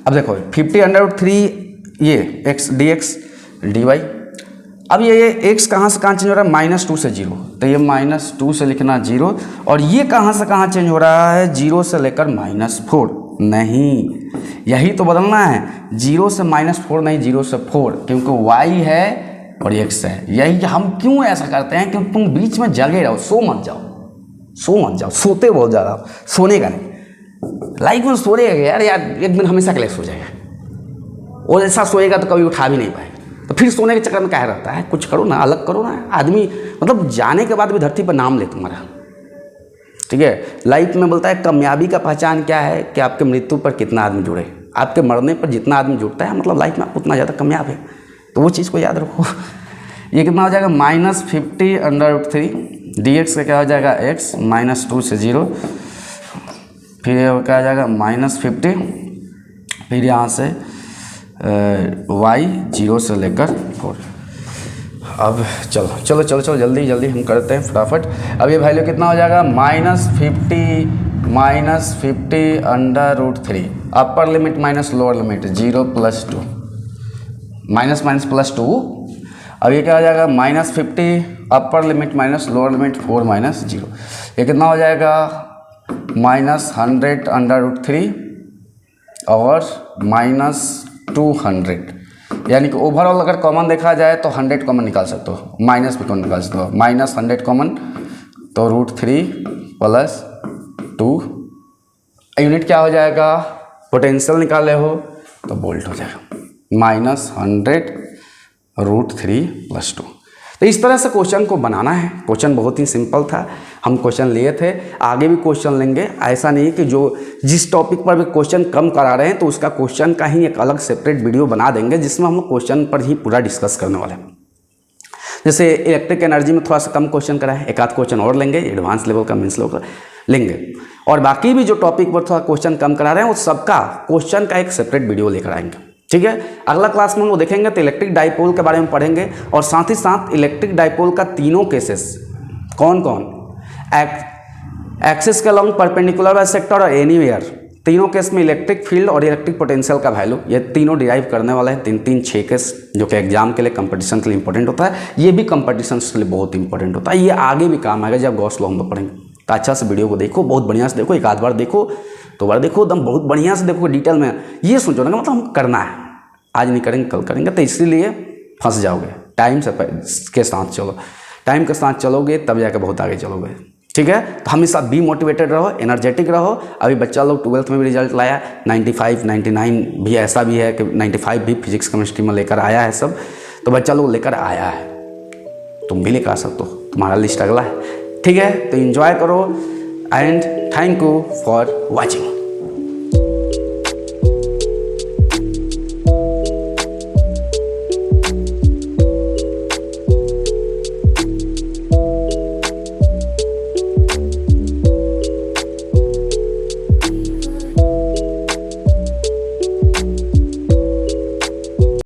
A: अब देखो 50√3 ये x dx dy। अब ये x कहाँ से कहाँ चेंज हो रहा है -2 से 0, तो ये -2 से लिखना 0 और ये कहाँ से कहाँ चेंज हो रहा है 0 से लेकर -4। नहीं, यही तो बदलना है, 0 से -4 नहीं 0 से 4, क्योंकि y है और x है। यही हम क्यों ऐसा करते हैं, क्योंकि तुम बीच में जगे रहो, सो मत जाओ, सोते बहुत ज़्यादा, सोने का नहीं, लाइफ में सोएगा यार एक दिन हमेशा के लिए सो जाएगा, और ऐसा सोएगा तो कभी उठा भी नहीं पाएगा। तो फिर सोने के चक्कर में क्या रहता है, कुछ करो ना, अलग करो ना। आदमी मतलब जाने के बाद भी धरती पर नाम ले तुम्हारा, ठीक है। लाइफ में बोलता है कामयाबी का पहचान क्या है कि आपके मृत्यु पर कितना आदमी जुड़े, आपके मरने पर जितना आदमी जुड़ता है मतलब लाइफ में आप उतना ज़्यादा कामयाब है। तो वो चीज़ को याद रखो। ये कितना हो जाएगा -50√3 dx का क्या हो जाएगा x -2 से 0, फिर क्या आ जाएगा -50, फिर यहाँ से y 0 से लेकर 4। अब चलो जल्दी हम करते हैं फटाफट। अब ये वैल्यू कितना हो जाएगा -50√3 upper limit minus lower limit 0 + 2 -+ 2। अब ये क्या हो जाएगा -50 upper limit minus lower limit 4 - 0। ये कितना हो जाएगा -100√3 और -200, यानी कि ओवरऑल अगर कॉमन देखा जाए तो 100 कॉमन निकाल सकते हो, माइनस भी कॉमन निकाल सकते हो, -100 कॉमन तो √3 + 2। यूनिट क्या हो जाएगा, पोटेंशियल निकाले हो तो वोल्ट हो जाएगा, -100√3 + 2। तो इस तरह से क्वेश्चन को बनाना है। क्वेश्चन बहुत ही सिंपल था, हम क्वेश्चन लिए थे, आगे भी क्वेश्चन लेंगे। ऐसा नहीं कि जो जिस टॉपिक पर भी क्वेश्चन कम करा रहे हैं तो उसका क्वेश्चन का ही एक अलग सेपरेट वीडियो बना देंगे जिसमें हम लोग क्वेश्चन पर ही पूरा डिस्कस करने वाले हैं। जैसे इलेक्ट्रिक एनर्जी में थोड़ा सा कम क्वेश्चन करा है, एक आध क्वेश्चन और लेंगे, एडवांस लेवल का मीन्स लेवल का लेंगे, और बाकी भी जो टॉपिक पर थोड़ा क्वेश्चन कम करा रहे हैं उस सबका क्वेश्चन का एक सेपरेट वीडियो लेकर आएंगे, ठीक है। अगला क्लास में हम लोग देखेंगे तो इलेक्ट्रिक डाइपोल के बारे में पढ़ेंगे, और साथ ही साथ इलेक्ट्रिक डाइपोल का तीनों केसेस कौन कौन, एक्सिस के अलॉन्ग परपेंडिकुलर बाइसेक्टर और एनीवेयर, तीनों केस में इलेक्ट्रिक फील्ड और इलेक्ट्रिक पोटेंशियल का वैल्यू, ये तीनों डिराइव करने वाले हैं। 3 केस जो कि एग्जाम के लिए कंपटीशन के लिए इंपॉर्टेंट होता है, ये भी कंपटीशन के लिए बहुत इंपॉर्टेंट होता है, ये आगे भी काम आएगा जब गॉस लॉ हम लोग पढ़ेंगे। तो अच्छा से वीडियो को देखो, बहुत बढ़िया से देखो, एक आध बार देखो, तो बार देखो एकदम बहुत बढ़िया से देखो डिटेल में, ये सोचो ना मतलब हमको करना है, आज नहीं करेंगे कल करेंगे, तो इसीलिए फंस जाओगे। टाइम से के साथ चलो, टाइम के साथ चलोगे तब जाकर बहुत आगे चलोगे, ठीक है। तो हमेशा बी मोटिवेटेड रहो, एनर्जेटिक रहो। अभी बच्चा लोग 12th में भी रिजल्ट लाया 95, 99 भी, ऐसा भी है कि 95 भी फिजिक्स केमिस्ट्री में लेकर आया है सब, तो बच्चा लोग लेकर आया है, तुम भी लेकर आ सकते हो, तुम्हारा लिस्ट अगला है, ठीक है। तो एंजॉय करो and thank you for watching.